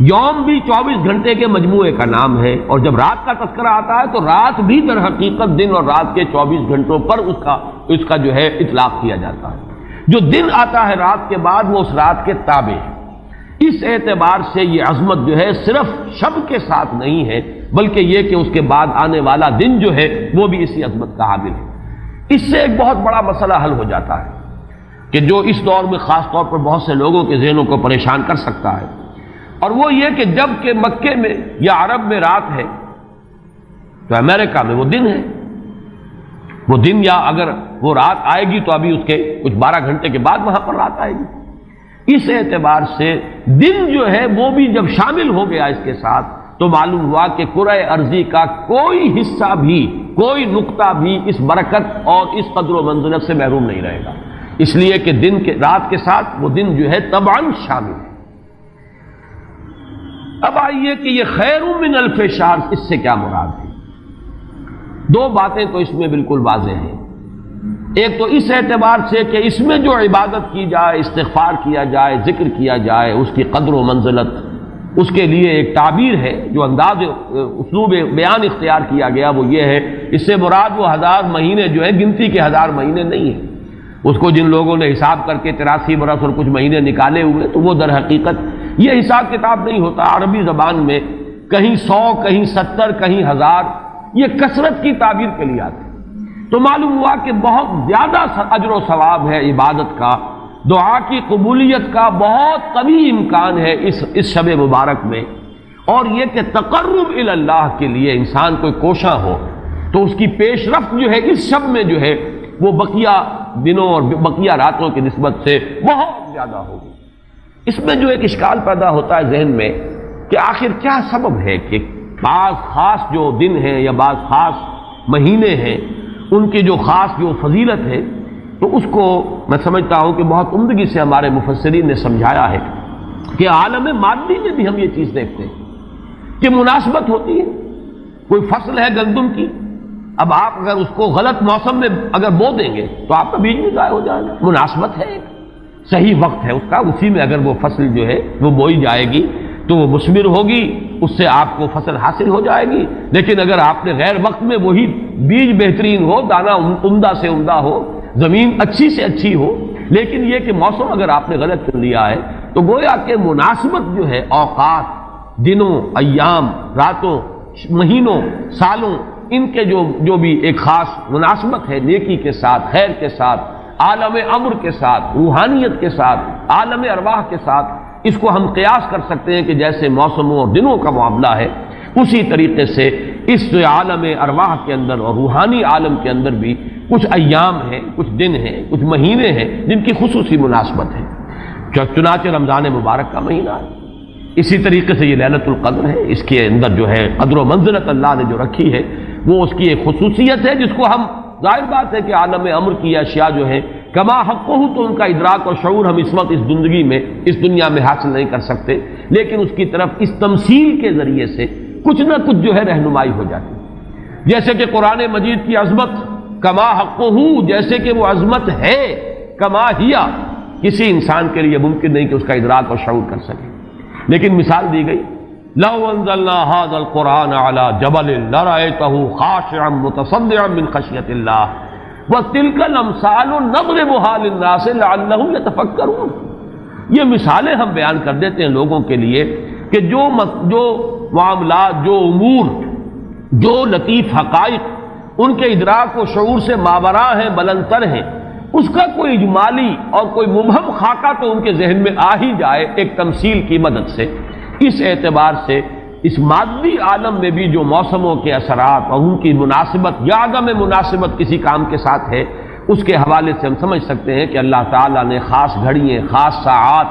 یوم بھی 24 گھنٹے کے مجموعے کا نام ہے، اور جب رات کا تذکرہ آتا ہے تو رات بھی در حقیقت دن اور رات کے 24 گھنٹوں پر اس کا جو ہے اطلاق کیا جاتا ہے۔ جو دن آتا ہے رات کے بعد وہ اس رات کے تابع ہے۔ اس اعتبار سے یہ عظمت جو ہے صرف شب کے ساتھ نہیں ہے، بلکہ یہ کہ اس کے بعد آنے والا دن جو ہے وہ بھی اسی عظمت کا حامل ہے۔ اس سے ایک بہت بڑا مسئلہ حل ہو جاتا ہے کہ جو اس دور میں خاص طور پر بہت سے لوگوں کے ذہنوں کو پریشان کر سکتا ہے، اور وہ یہ کہ جب کہ مکے میں یا عرب میں رات ہے تو امریکہ میں وہ دن ہے۔ وہ دن، یا اگر وہ رات آئے گی تو ابھی اس کے کچھ 12 گھنٹے کے بعد وہاں پر رات آئے گی۔ اس اعتبار سے دن جو ہے وہ بھی جب شامل ہو گیا اس کے ساتھ تو معلوم ہوا کہ کرۂ ارضی کا کوئی حصہ بھی، کوئی نقطہ بھی اس برکت اور اس قدر و منزلت سے محروم نہیں رہے گا، اس لیے کہ دن کے رات کے ساتھ وہ دن جو ہے طبعاً شامل ہے۔ اب آئیے کہ یہ خیر من الف شہر، اس سے کیا مراد ہے؟ دو باتیں تو اس میں بالکل واضح ہیں۔ ایک تو اس اعتبار سے کہ اس میں جو عبادت کی جائے، استغفار کیا جائے، ذکر کیا جائے، اس کی قدر و منزلت، اس کے لیے ایک تعبیر ہے، جو انداز اسلوب بیان اختیار کیا گیا وہ یہ ہے، اس سے مراد وہ 1000 مہینے جو ہے گنتی کے 1000 مہینے نہیں ہیں۔ اس کو جن لوگوں نے حساب کر کے 83 برس اور کچھ مہینے نکالے ہوئے تو وہ در حقیقت یہ حساب کتاب نہیں ہوتا۔ عربی زبان میں کہیں 100، کہیں 70، کہیں 1000، یہ کثرت کی تعبیر کے لیے آتے ہیں۔ تو معلوم ہوا کہ بہت زیادہ اجر و ثواب ہے عبادت کا، دعا کی قبولیت کا بہت قوی امکان ہے اس شب مبارک میں، اور یہ کہ تقرب الی اللہ کے لیے انسان کوئی کوشاں ہو تو اس کی پیش رفت جو ہے اس شب میں جو ہے وہ بقیہ دنوں اور بقیہ راتوں کی نسبت سے بہت زیادہ ہوگی۔ اس میں جو ایک اشکال پیدا ہوتا ہے ذہن میں کہ آخر کیا سبب ہے کہ بعض خاص جو دن ہیں یا بعض خاص مہینے ہیں ان کی جو خاص جو فضیلت ہے، تو اس کو میں سمجھتا ہوں کہ بہت عمدگی سے ہمارے مفسرین نے سمجھایا ہے کہ عالم مادی میں بھی ہم یہ چیز دیکھتے ہیں کہ مناسبت ہوتی ہے۔ کوئی فصل ہے گندم کی، اب آپ اگر اس کو غلط موسم میں اگر بو دیں گے تو آپ کا بیج بھی ضائع ہو جائے گا۔ مناسبت ہے، صحیح وقت ہے اس کا، اسی میں اگر وہ فصل جو ہے وہ بوئی جائے گی تو وہ مثمر ہوگی اس سے آپ کو فصل حاصل ہو جائے گی، لیکن اگر آپ نے غیر وقت میں وہی بیج بہترین ہو، دانہ عمدہ سے عمدہ ہو، زمین اچھی سے اچھی ہو، لیکن یہ کہ موسم اگر آپ نے غلط چن لیا ہے، تو گویا کہ مناسبت جو ہے اوقات، دنوں، ایام، راتوں، مہینوں، سالوں، ان کے جو بھی ایک خاص مناسبت ہے نیکی کے ساتھ، خیر کے ساتھ، عالم امر کے ساتھ، روحانیت کے ساتھ، عالم ارواح کے ساتھ، اس کو ہم قیاس کر سکتے ہیں کہ جیسے موسموں اور دنوں کا معاملہ ہے، اسی طریقے سے اس عالم ارواح کے اندر اور روحانی عالم کے اندر بھی کچھ ایام ہیں، کچھ دن ہیں، کچھ مہینے ہیں جن کی خصوصی مناسبت ہے۔ چنانچہ رمضان مبارک کا مہینہ ہے، اسی طریقے سے یہ لیلۃ القدر ہے، اس کے اندر جو ہے قدر و منزلت اللہ نے جو رکھی ہے وہ اس کی ایک خصوصیت ہے جس کو ہم، ظاہر بات ہے کہ عالم امر کی اشیاء جو ہیں کما حق ہو تو ان کا ادراک اور شعور ہم اس وقت اس زندگی میں، اس دنیا میں حاصل نہیں کر سکتے، لیکن اس کی طرف اس تمثیل کے ذریعے سے کچھ نہ کچھ جو ہے رہنمائی ہو جاتی ہے۔ جیسے کہ قرآن مجید کی عظمت کما حق ہو، جیسے کہ وہ عظمت ہے، کما ہیا، کسی انسان کے لیے ممکن نہیں کہ اس کا ادراک اور شعور کر سکے، لیکن مثال دی گئی لو انزلنا هذا القرآن على جبل لرأيته خاشعا متصدعا من خشية الله وتلك الامثال نضربها للناس لعلهم يتفكرون۔ یہ مثالیں ہم بیان کر دیتے ہیں لوگوں کے لیے کہ جو معاملات، جو امور، جو لطیف حقائق ان کے ادراک و شعور سے ماوراء ہیں، بلندتر ہیں، اس کا کوئی اجمالی اور کوئی مبہم خاکہ تو ان کے ذہن میں آ ہی جائے ایک تمثیل کی مدد سے۔ اس اعتبار سے اس مادی عالم میں بھی جو موسموں کے اثرات اور ان کی مناسبت یا عدم مناسبت کسی کام کے ساتھ ہے، اس کے حوالے سے ہم سمجھ سکتے ہیں کہ اللہ تعالیٰ نے خاص گھڑیاں، خاص ساعات،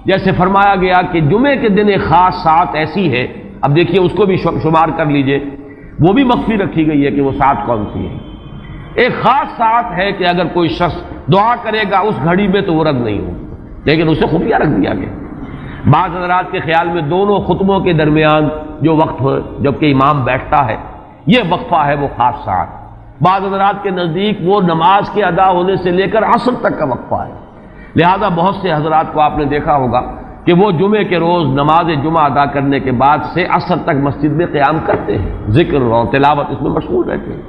جیسے فرمایا گیا کہ جمعے کے دن ایک خاص ساعت ایسی ہے، اب دیکھیے اس کو بھی شمار کر لیجئے، وہ بھی مخفی رکھی گئی ہے کہ وہ ساعت کون سی ہے۔ ایک خاص ساعت ہے کہ اگر کوئی شخص دعا کرے گا اس گھڑی میں تو وہ رد نہیں ہوگی، لیکن اسے خفیہ رکھ دیا گیا۔ بعض حضرات کے خیال میں دونوں خطبوں کے درمیان جو وقت ہو جبکہ امام بیٹھتا ہے یہ وقفہ ہے وہ خاص ساعت، بعض حضرات کے نزدیک وہ نماز کے ادا ہونے سے لے کر عصر تک کا وقفہ ہے، لہذا بہت سے حضرات کو آپ نے دیکھا ہوگا کہ وہ جمعے کے روز نماز جمعہ ادا کرنے کے بعد سے عصر تک مسجد میں قیام کرتے ہیں، ذکر اور تلاوت اس میں مشغول رہتے ہیں۔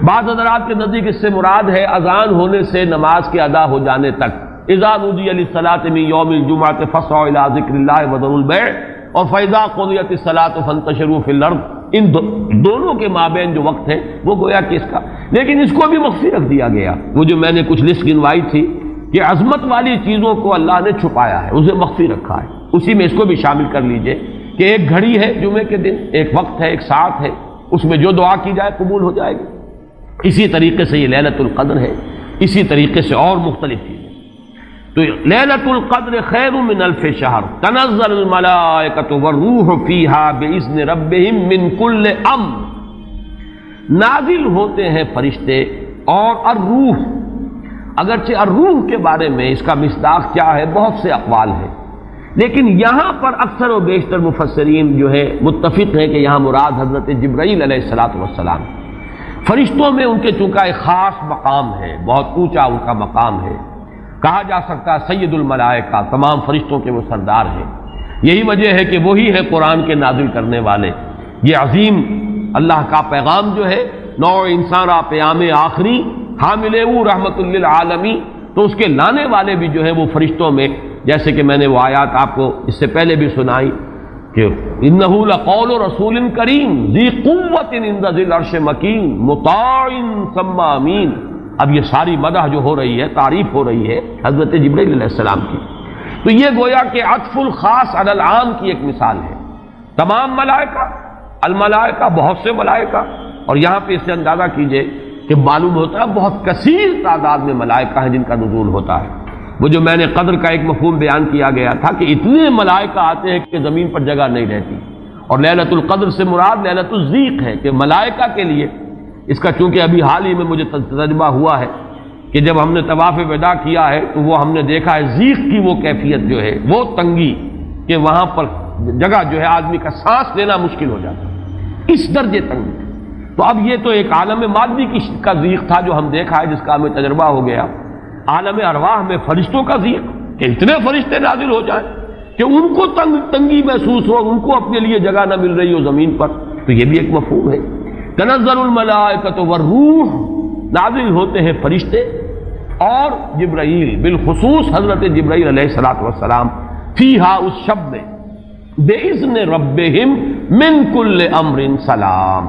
بعض حضرات کے نزدیک اس سے مراد ہے اذان ہونے سے نماز کے ادا ہو جانے تک، اذا نودی للصلاۃ من یوم الجمعۃ فاسعوا الی ذکر اللہ وذروا البیع اور فاذا قضیت الصلاۃ فانتشروا فی الارض، ان دونوں کے مابین جو وقت ہے وہ گویا کہ اس کا، لیکن اس کو بھی مخفی رکھ دیا گیا۔ وہ جو میں نے کچھ لسٹ گنوائی تھی کہ عظمت والی چیزوں کو اللہ نے چھپایا ہے، اسے مخفی رکھا ہے، اسی میں اس کو بھی شامل کر لیجئے کہ ایک گھڑی ہے جمعے کے دن، ایک وقت ہے، ایک ساعت ہے، اس میں جو دعا کی جائے قبول ہو جائے گی۔ اسی طریقے سے یہ لیلۃ القدر ہے، اسی طریقے سے اور مختلف چیزیں۔ تو لیلۃ القدر خیر من الف شہر تنزل الملائکۃ والروح فیہا باذن ربہم من کل امر، نازل ہوتے ہیں فرشتے اور الروح، اگرچہ الروح کے بارے میں اس کا مصداق کیا ہے بہت سے اقوال ہیں، لیکن یہاں پر اکثر و بیشتر مفسرین جو ہے متفق ہیں کہ یہاں مراد حضرت جبرائیل علیہ السلام، فرشتوں میں ان کے چونکہ ایک خاص مقام ہے، بہت اونچا ان کا مقام ہے، کہا جا سکتا ہے سید الملائکہ، تمام فرشتوں کے وہ سردار ہیں، یہی وجہ ہے کہ وہی ہے قرآن کے نازل کرنے والے۔ یہ عظیم اللہ کا پیغام جو ہے نوع انسان را پیام آخری حامل او رحمت للعالمین، تو اس کے لانے والے بھی جو ہے وہ فرشتوں میں، جیسے کہ میں نے وہ آیات آپ کو اس سے پہلے بھی سنائی کہ انہ لقول رسول کریم ذی قوت عند ذی العرش مکین مطاع ثم امین۔ اب یہ ساری مدح جو ہو رہی ہے، تعریف ہو رہی ہے حضرت جبرائیل علیہ السلام کی، تو یہ گویا کہ عطف الخاص علی العام کی ایک مثال ہے۔ تمام ملائکہ، الملائکہ بہت سے ملائکہ، اور یہاں پہ اس سے اندازہ کیجئے کہ معلوم ہوتا ہے بہت کثیر تعداد میں ملائکہ ہیں جن کا نزول ہوتا ہے۔ وہ جو میں نے قدر کا ایک مفہوم بیان کیا گیا تھا کہ اتنے ملائکہ آتے ہیں کہ زمین پر جگہ نہیں رہتی، اور لیلۃ القدر سے مراد لیلۃ الضیق ہے کہ ملائکہ کے لیے، اس کا چونکہ ابھی حال ہی میں مجھے تجربہ ہوا ہے کہ جب ہم نے طواف وداع کیا ہے تو وہ ہم نے دیکھا ہے ضیق کی وہ کیفیت جو ہے، وہ تنگی کہ وہاں پر جگہ جو ہے آدمی کا سانس لینا مشکل ہو جاتا ہے، اس درجے تنگی۔ تو اب یہ تو ایک عالم مادی کا ضیق تھا جو ہم دیکھا ہے، جس کا ہمیں تجربہ ہو گیا۔ عالم ارواح میں فرشتوں کا ضیق کہ اتنے فرشتے نازل ہو جائیں، کہ ان کو تنگی محسوس ہو، ان کو اپنے لیے جگہ نہ مل رہی ہو زمین پر، تو یہ بھی ایک مفہوم ہے۔ تنزل الملائکۃ والروح، نازل ہوتے ہیں فرشتے اور جبرائیل، بالخصوص حضرت جبرائیل علیہ الصلوۃ والسلام، فیہا اس شب میں، بِإِذْنِ رَبِّهِمْ مِنْ كُلِّ أَمْرٍ سلام،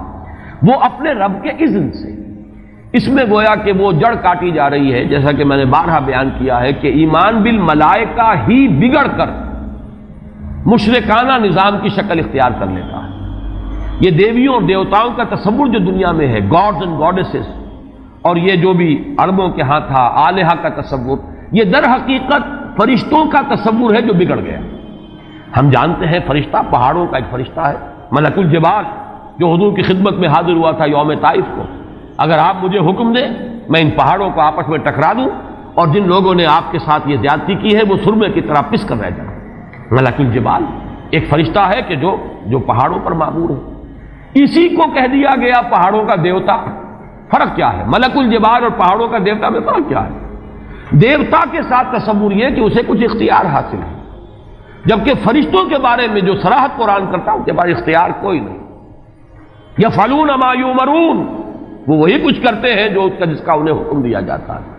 وہ اپنے رب کے اذن سے۔ اس میں گویا کہ وہ جڑ کاٹی جا رہی ہے، جیسا کہ میں نے بارہا بیان کیا ہے کہ ایمان بالملائکہ ہی بگڑ کر مشرکانہ نظام کی شکل اختیار کر لیتا ہے۔ یہ دیویوں اور دیوتاؤں کا تصور جو دنیا میں ہے، گاڈز اینڈ گاڈیسز، اور یہ جو بھی عربوں کے ہاں تھا آلہہ کا تصور، یہ در حقیقت فرشتوں کا تصور ہے جو بگڑ گیا۔ ہم جانتے ہیں فرشتہ پہاڑوں کا ایک فرشتہ ہے، ملک الجبال، جو حضور کی خدمت میں حاضر ہوا تھا یوم طائف کو، اگر آپ مجھے حکم دیں میں ان پہاڑوں کو آپس میں ٹکرا دوں اور جن لوگوں نے آپ کے ساتھ یہ زیادتی کی ہے وہ سرمے کی طرح پس کر رہ جائیں۔ ملک الجبال ایک فرشتہ ہے کہ جو پہاڑوں پر معمور ہے، اسی کو کہہ دیا گیا پہاڑوں کا دیوتا۔ فرق کیا ہے ملک الجبال اور پہاڑوں کا دیوتا میں؟ فرق کیا ہے؟ دیوتا کے ساتھ تصور یہ کہ اسے کچھ اختیار حاصل ہے، جبکہ فرشتوں کے بارے میں جو صراحت قرآن کرتا ہے ان کے پاس اختیار کوئی نہیں۔ یفعلون ما یؤمرون، وہ وہی کچھ کرتے ہیں جو جس کا انہیں حکم دیا جاتا ہے۔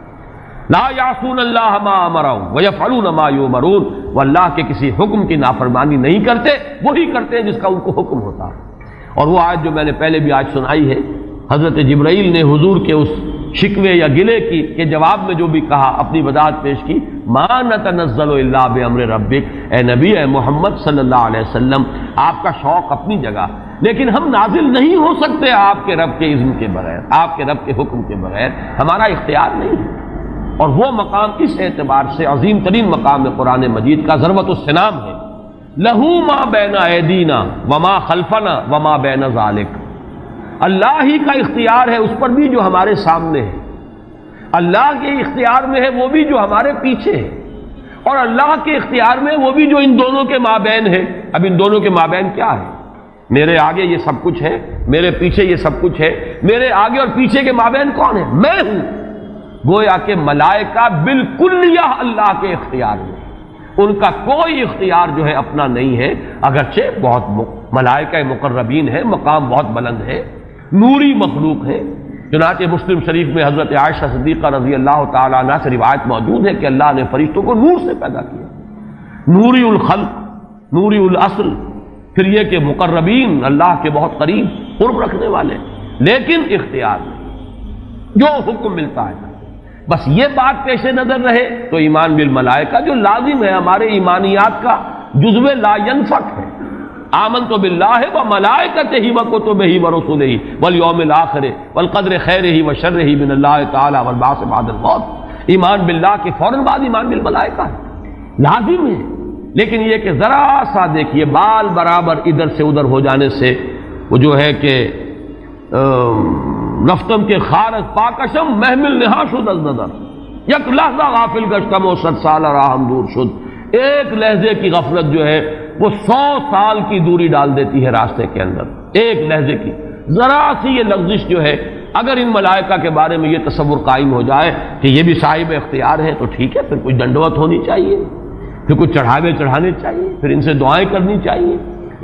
لا یعصون اللہ ما امرهم ویفعلون ما یؤمرون، وہ اللہ کے کسی حکم کی نافرمانی نہیں کرتے، وہی کرتے ہیں جس کا ان کو حکم ہوتا ہے۔ اور وہ آیت جو میں نے پہلے بھی آج سنائی ہے، حضرت جبرائیل نے حضور کے اس شکوے یا گلے کے جواب میں جو بھی کہا، اپنی وضاحت پیش کی، ما نتنزل الا بامر ربک، اے نبی، اے محمد صلی اللہ علیہ وسلم، آپ کا شوق اپنی جگہ، لیکن ہم نازل نہیں ہو سکتے آپ کے رب کے اذن کے بغیر، آپ کے رب کے حکم کے بغیر، ہمارا اختیار نہیں ہے۔ اور وہ مقام اس اعتبار سے عظیم ترین مقام ہے قرآن مجید کا، ضربۃ السلام ہے، لہو ما بین ایدینا وما خلفنا وما بین ذالک، اللہ ہی کا اختیار ہے اس پر بھی جو ہمارے سامنے ہے، اللہ کے اختیار میں ہے وہ بھی جو ہمارے پیچھے ہے، اور اللہ کے اختیار میں وہ بھی جو ان دونوں کے مابین ہے۔ اب ان دونوں کے مابین کیا ہے؟ میرے آگے یہ سب کچھ ہے، میرے پیچھے یہ سب کچھ ہے، میرے آگے اور پیچھے کے مابین کون ہے؟ میں ہوں۔ گویا کہ ملائکہ بالکلیہ اللہ کے اختیار میں، ان کا کوئی اختیار جو ہے اپنا نہیں ہے، اگرچہ بہت ملائکہ مقربین ہے، مقام بہت بلند ہے، نوری مخلوق ہے۔ چنانچہ مسلم شریف میں حضرت عائشہ صدیقہ رضی اللہ تعالی عنہا سے روایت موجود ہے کہ اللہ نے فرشتوں کو نور سے پیدا کیا، نوری الخلق، نوری الاصل، پھر یہ کہ مقربین، اللہ کے بہت قریب قرب رکھنے والے، لیکن اختیار نہیں، جو حکم ملتا ہے۔ بس یہ بات پیش نظر رہے تو ایمان بالملائکہ جو لازم ہے ہمارے ایمانیات کا جزو لا ينفک ہے۔ آمنت باللہ وملائکتہ وکتبہ ورسلہ والیوم الآخر والقدر خیرہ وشرہ من اللہ تعالی والبعث بعد الموت، ایمان باللہ کے فوراً بعد ایمان بالملائکہ ہے، لازم ہے۔ لیکن یہ کہ ذرا سا دیکھیے بال برابر ادھر سے ادھر ہو جانے سے وہ جو ہے کہ رفتم کے خارج پاکشم محمل نہا شد از نظر، یک لحظہ غافل گشتم و 100 سال راہم دور شد، ایک لحظے کی غفلت جو ہے وہ 100 سال کی دوری ڈال دیتی ہے راستے کے اندر، ایک لحظے کی ذرا سی یہ لغزش جو ہے۔ اگر ان ملائکہ کے بارے میں یہ تصور قائم ہو جائے کہ یہ بھی صاحب اختیار ہے تو ٹھیک ہے، پھر کچھ دنڈوت ہونی چاہیے، پھر کچھ چڑھاوے چڑھانے چاہیے، پھر ان سے دعائیں کرنی چاہیے،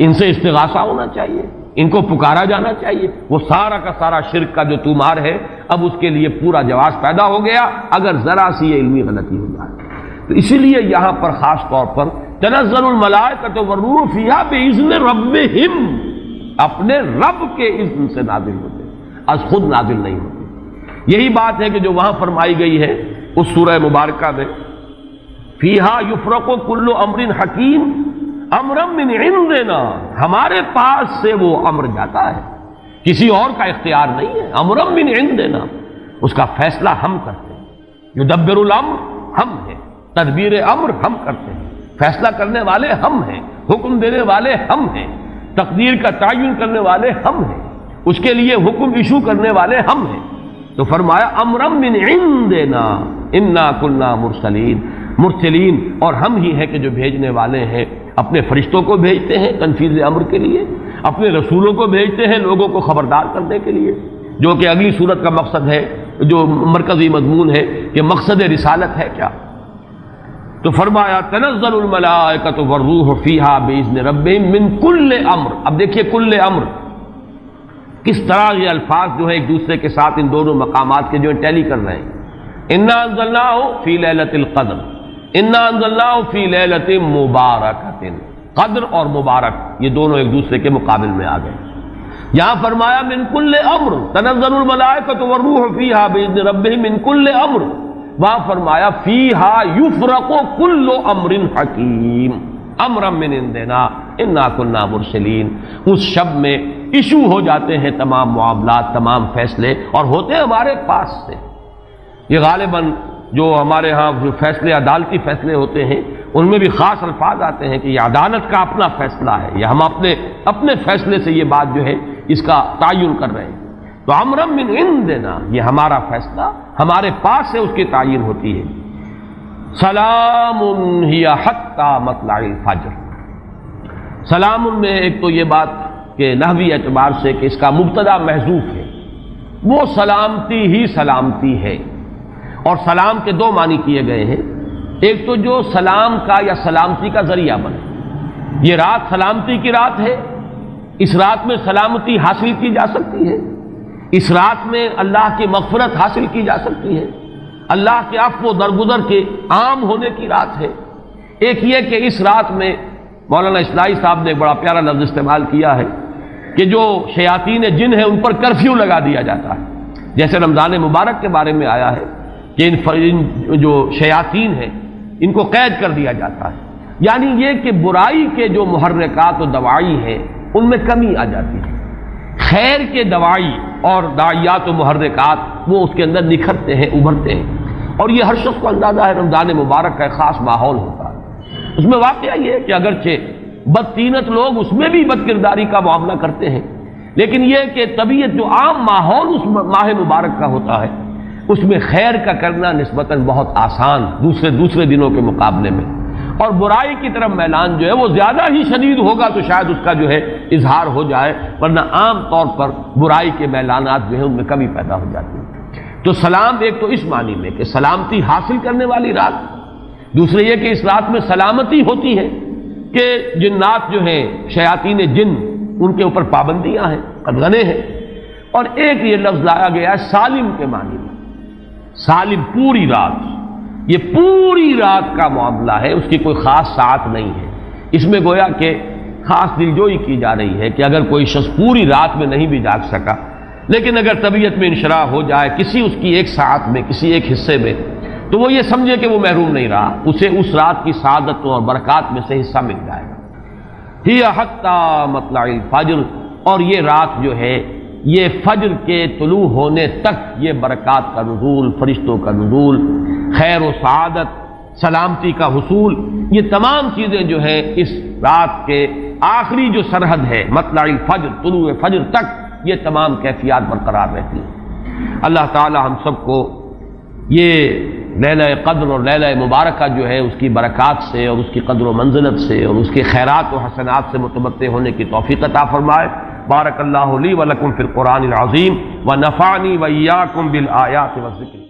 ان سے استغاثہ ہونا چاہیے، ان کو پکارا جانا چاہیے۔ وہ سارا کا سارا شرک کا جو طومار ہے اب اس کے لیے پورا جواز پیدا ہو گیا اگر ذرا سی یہ علمی غلطی ہو جائے۔ تو اسی لیے یہاں پر خاص طور پر تنزل الملائکۃ والروح فیہا بإذن ربہم، اپنے رب کے اذن سے نازل ہوتے، از خود نازل نہیں ہوتے۔ یہی بات ہے کہ جو وہاں فرمائی گئی ہے اس سورہ مبارکہ میں، فیہا یفرق کل امر حکیم امرا من عندنا، ہمارے پاس سے وہ امر جاتا ہے، کسی اور کا اختیار نہیں ہے، امرا من عندنا، اس کا فیصلہ ہم کرتے ہیں، یدبر الامر ہم ہیں، تدبیر امر ہم کرتے ہیں، فیصلہ کرنے والے ہم ہیں، حکم دینے والے ہم ہیں، تقدیر کا تعین کرنے والے ہم ہیں، اس کے لیے حکم ایشو کرنے والے ہم ہیں۔ تو فرمایا امرا من عندنا انا کنا مرسلین، اور ہم ہی ہیں کہ جو بھیجنے والے ہیں، اپنے فرشتوں کو بھیجتے ہیں تنفیذ امر کے لیے، اپنے رسولوں کو بھیجتے ہیں لوگوں کو خبردار کرنے کے لیے، جو کہ اگلی صورت کا مقصد ہے، جو مرکزی مضمون ہے کہ مقصد رسالت ہے کیا۔ تو فرمایا تنزل الملائکۃ والروح فیہا باذن ربہم من کل امر. اب دیکھیے کل امر کس طرح یہ الفاظ جو ہے ایک دوسرے کے ساتھ ان دونوں مقامات کے جو ٹیلی کر رہے ہیں. انا انزلناہ فی لیلۃ القدر، انا انزلناہ فی لیلۃ مبارکۃ. قدر اور مبارک یہ دونوں ایک دوسرے کے مقابل میں آ گئے. یہاں فرمایا من کل امر، تنزل الملائکۃ والروح فیہا باذن ربہم من کل امر. وہاں فرمایا فیہا یفرق کل امر حکیم امرا من عندنا انا کنا مرسلین. اس شب میں ایشو ہو جاتے ہیں تمام معاملات، تمام فیصلے، اور ہوتے ہیں ہمارے پاس سے. یہ غالباً جو ہمارے ہاں جو فیصلے عدالتی فیصلے ہوتے ہیں ان میں بھی خاص الفاظ آتے ہیں کہ یہ عدالت کا اپنا فیصلہ ہے، یا ہم اپنے فیصلے سے یہ بات جو ہے اس کا تعین کر رہے ہیں. تو امرا من عندنا یہ ہمارا فیصلہ ہمارے پاس سے اس کی تعین ہوتی ہے. سلام ہی حتی مطلع الفجر. سلام میں ایک تو یہ بات کہ نحوی اعتبار سے کہ اس کا مبتدا محذوف ہے، وہ سلامتی ہی سلامتی ہے. اور سلام کے دو معنی کیے گئے ہیں. ایک تو جو سلام کا یا سلامتی کا ذریعہ بنے. یہ رات سلامتی کی رات ہے، اس رات میں سلامتی حاصل کی جا سکتی ہے، اس رات میں اللہ کی مغفرت حاصل کی جا سکتی ہے، اللہ کے عفو و درگزر کے عام ہونے کی رات ہے. ایک یہ کہ اس رات میں مولانا اصلاحی صاحب نے ایک بڑا پیارا لفظ استعمال کیا ہے کہ جو شیاطین جن ہیں ان پر کرفیو لگا دیا جاتا ہے. جیسے رمضان مبارک کے بارے میں آیا ہے کہ ان جو شیاطین ہیں ان کو قید کر دیا جاتا ہے. یعنی یہ کہ برائی کے جو محرکات و دوائی ہیں ان میں کمی آ جاتی ہے، خیر کے دوائی اور داعیات و محرکات وہ اس کے اندر نکھرتے ہیں، ابھرتے ہیں. اور یہ ہر شخص کو اندازہ ہے رمضان مبارک کا ایک خاص ماحول ہوتا ہے. اس میں واقعہ یہ ہے کہ اگرچہ بدطینت لوگ اس میں بھی بد کرداری کا معاملہ کرتے ہیں، لیکن یہ کہ طبیعت جو عام ماحول اس ماہ مبارک کا ہوتا ہے اس میں خیر کا کرنا نسبتاً بہت آسان دوسرے دنوں کے مقابلے میں. اور برائی کی طرف میلان جو ہے وہ زیادہ ہی شدید ہوگا تو شاید اس کا جو ہے اظہار ہو جائے، ورنہ عام طور پر برائی کے میلانات جو ہیں ان میں کمی پیدا ہو جاتی ہے. تو سلام ایک تو اس معنی میں کہ سلامتی حاصل کرنے والی رات، دوسرے یہ کہ اس رات میں سلامتی ہوتی ہے کہ جنات جو ہیں شیاطین جن ان کے اوپر پابندیاں ہیں، قدغنے ہیں. اور ایک یہ لفظ لایا گیا ہے سالم کے معنی میں. سالم پوری رات، یہ پوری رات کا معاملہ ہے، اس کی کوئی خاص ساعت نہیں ہے. اس میں گویا کہ خاص دلجوئی کی جا رہی ہے کہ اگر کوئی شخص پوری رات میں نہیں بھی جاگ سکا لیکن اگر طبیعت میں انشراح ہو جائے کسی اس کی ایک ساعت میں، کسی ایک حصے میں، تو وہ یہ سمجھے کہ وہ محروم نہیں رہا، اسے اس رات کی سعادتوں اور برکات میں سے حصہ مل جائے گا. ہی حتی مطلع الفجر. اور یہ رات جو ہے یہ فجر کے طلوع ہونے تک یہ برکات کا نزول، فرشتوں کا نزول، خیر و سعادت، سلامتی کا حصول، یہ تمام چیزیں جو ہیں اس رات کے آخری جو سرحد ہے مطلع الفجر، طلوع فجر تک یہ تمام کیفیات برقرار رہتی ہیں. اللہ تعالی ہم سب کو یہ لیلہ قدر اور لیلہ مبارکہ جو ہے اس کی برکات سے اور اس کی قدر و منزلت سے اور اس کے خیرات و حسنات سے متمتع ہونے کی توفیق عطا فرمائے. بارک اللہ لی و لکم فی القرآن العظیم و نفعنی و ایاکم بالآیات والذکر.